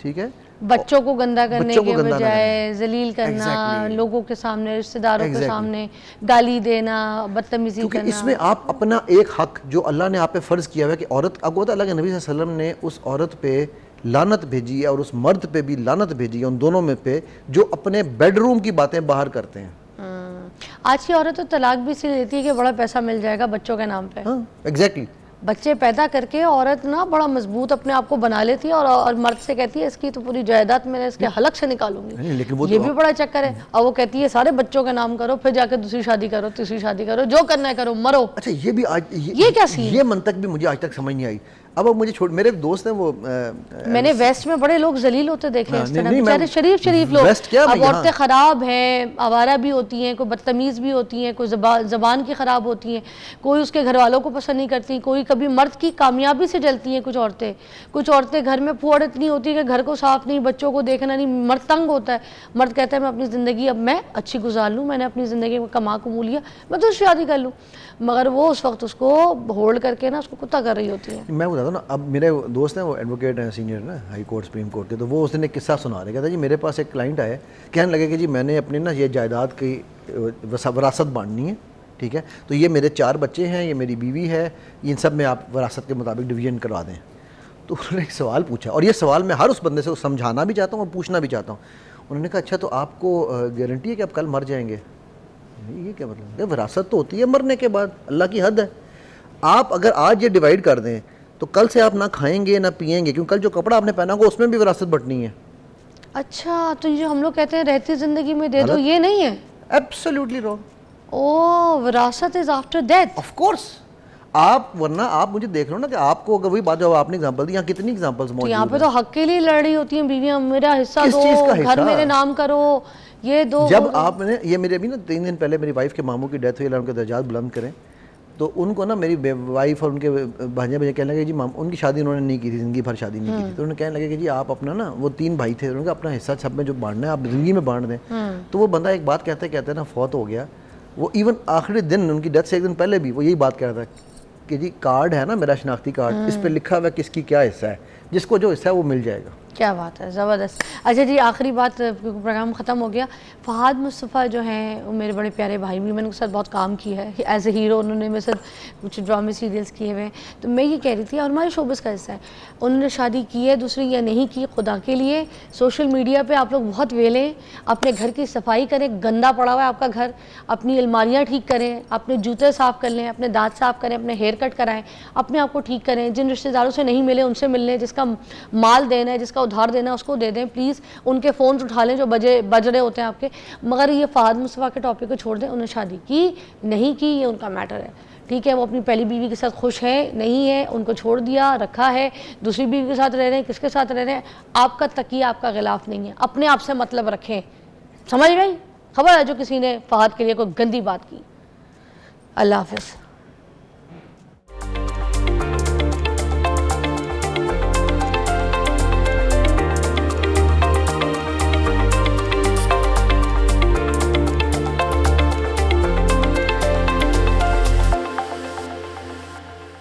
S3: ठीक है।
S1: बच्चों को गंदा करने के बजाय जलील करना, लोगों के सामने, रिश्तेदारों के सामने गाली देना, बदतमीजी करना,
S3: इसमें आप अपना एक हक जो अल्लाह ने आप पे फ़र्ज़ किया हुआ है कि औरत, आपको पता है अल्लाह के नबी सल्लल्लाहु अलैहि वसल्लम ने उस औरत पे लानत भेजी है, और उस मर्द पे भी लानत भेजी है, उन दोनों में पे जो अपने बेडरूम की बातें बाहर करते हैं।
S1: आज की औरत तो तलाक भी इसलिए लेती है कि बड़ा पैसा मिल जाएगा बच्चों के नाम पे।
S3: हाँ एग्जैक्टली।
S1: बच्चे पैदा करके औरत ना बड़ा मजबूत अपने आप को बना लेती है और मर्द से कहती है इसकी तो पूरी जायदाद मैंने इसके हलक से निकालूंगी।
S3: लेकिन वो
S1: ये
S3: तो
S1: भी बड़ा चक्कर है। और वो कहती है सारे बच्चों के नाम करो, फिर जाकर दूसरी शादी करो, तीसरी शादी करो, जो करना है करो, मरो।
S3: अच्छा ये भी आज
S1: ये क्या सीन?
S3: ये मंतक भी मुझे आज तक समझ नहीं आई। अब मुझे मेरे एक दोस्त हैं वो
S1: मैंने वेस्ट में बड़े लोग जलील होते देखे हैं इस तरह,
S3: नहीं,
S1: बेचारे शरीफ लोग।
S3: वेस्ट क्या,
S1: अब औरतें खराब हैं, आवारा भी होती हैं, कोई बदतमीज भी होती हैं, कोई जबान की खराब होती हैं, कोई उसके घर वालों को पसंद नहीं करती, कोई कभी मर्द की कामयाबी से जलती हैं। कुछ औरतें घर में पुअड़ इतनी होती है कि घर को साफ नहीं, बच्चों को देखना नहीं, मर्द तंग होता है। मर्द कहता है मैं अपनी ज़िंदगी अब मैं अच्छी गुजार लूँ, मैंने अपनी ज़िंदगी में कमा कमू लिया, मैं तो शादी कर लूँ, मगर वो उस वक्त उसको होल्ड करके ना उसको कुत्ता कर रही होती है।
S3: मैं बताता हूँ ना, अब मेरे दोस्त हैं वो एडवोकेट हैं, सीनियर ना हाई कोर्ट सुप्रीम कोर्ट के, तो वो उस दिन एक किस्सा सुना रहे, कहता जी मेरे पास एक क्लाइंट आया, कहने लगे कि जी मैंने अपनी ना ये जायदाद की वरासत बांटनी है, ठीक है, तो ये मेरे 4 बच्चे हैं, ये मेरी बीवी है, इन सब में आप वरासत के मुताबिक डिवीजन करवा दें। तो उन्होंने एक सवाल पूछा, और ये सवाल मैं हर उस बंदे से समझाना भी चाहता हूँ और पूछना भी चाहता हूँ। उन्होंने कहा अच्छा तो आपको गारंटी है कि आप कल मर जाएंगे? ये क्या मतलब? विरासत तो होती है मरने के बाद, अल्लाह की हद है। आप अगर आज ये डिवाइड कर दें तो कल से आप ना खाएंगे ना पिएंगे, क्योंकि कल जो कपड़ा आपने पहना होगा उसमें भी विरासत बंटनी है।
S1: अच्छा, तो ये हम लोग कहते हैं रहती जिंदगी में दे दो, ये नहीं है?
S3: Absolutely wrong.
S1: ओह, विरासत is after death.
S3: Of course. आप वरना आप मुझे देख रहे हो ना कि आपको अगर वही बात जो आपने एग्जांपल दी, यहाँ कितनी एग्जांपल्स मौजूद हैं।
S1: यहाँ पे तो हक के लिए लड़ रही होती हैं बीवियां, मेरा हिस्सा
S3: किस
S1: दो,
S3: चीज़ का
S1: घर
S3: हिस्सा?
S1: मेरे नाम करो, ये दो।
S3: जब आपने ये मेरे अभी ना 3 दिन पहले मेरी वाइफ के मामू की डेथ हुई, अल्लाह उनके दर्जात बुलंद करें, तो उनको ना मेरी वाइफ और उनके भांजे भैया कहने लगे जी उनकी शादी उन्होंने नहीं की थी, ज़िंदगी भर शादी नहीं की थी, तो उन्होंने कहने लगे कि जी आप अपना ना, वो 3 भाई थे, उन्होंने अपना हिस्सा सब में जो बांटना है आप ज़िंदगी में बांट दें। तो वो बंदा एक बात कहते ना फौत हो गया, वो इवन आखिरी दिन उनकी डेथ से 1 दिन पहले भी वो यही बात कह रहा था कि जी कार्ड है ना मेरा शनाख्ती कार्ड, इस पर लिखा हुआ है किसकी क्या हिस्सा है, जिसको जो हिस्सा है वो मिल जाएगा।
S1: क्या बात है, ज़बरदस्त। अच्छा जी, आखिरी बात, प्रोग्राम ख़त्म हो गया। फ़हाद मुस्तफ़ा जो हैं वो मेरे बड़े प्यारे भाई भी, मैंने उनके साथ बहुत काम किया है एज ए हीरो, उन्होंने मेरे साथ कुछ ड्रामे सीरियल्स किए हुए हैं। तो मैं ये कह रही थी, और हमारे शोबिज़ का हिस्सा है, उन्होंने शादी की है दूसरी या नहीं की, खुदा के लिए सोशल मीडिया पे आप लोग बहुत वेलें, अपने घर की सफाई करें, गंदा पड़ा हुआ है आपका घर, अपनी अलमारियाँ ठीक करें, अपने जूते साफ़ कर लें, अपने दांत साफ़ करें, अपने हेयर कट कराएं, अपने आप को ठीक करें, जिन रिश्तेदारों से नहीं मिले उनसे मिल लें, जिसका माल देना है, जिसका उधार देना है उसको दे दें प्लीज़, उनके फ़ोन उठा लें जो बज रहे होते हैं आपके। मगर ये फ़हाद मुस्तफ़ा के टॉपिक को छोड़ दें, उन्हें शादी की नहीं की ये उनका मैटर है, ठीक है। वो अपनी पहली बीवी के साथ खुश है नहीं है, उनको छोड़ दिया रखा है, दूसरी बीवी के साथ रह रहे हैं, किसके साथ रह रहे हैं, आपका तकिया आपका गिलाफ नहीं है, अपने आप से मतलब रखें, समझ गई? खबर है जो किसी ने फ़हाद के लिए कोई गंदी बात की। अल्लाह हाफ़िज़।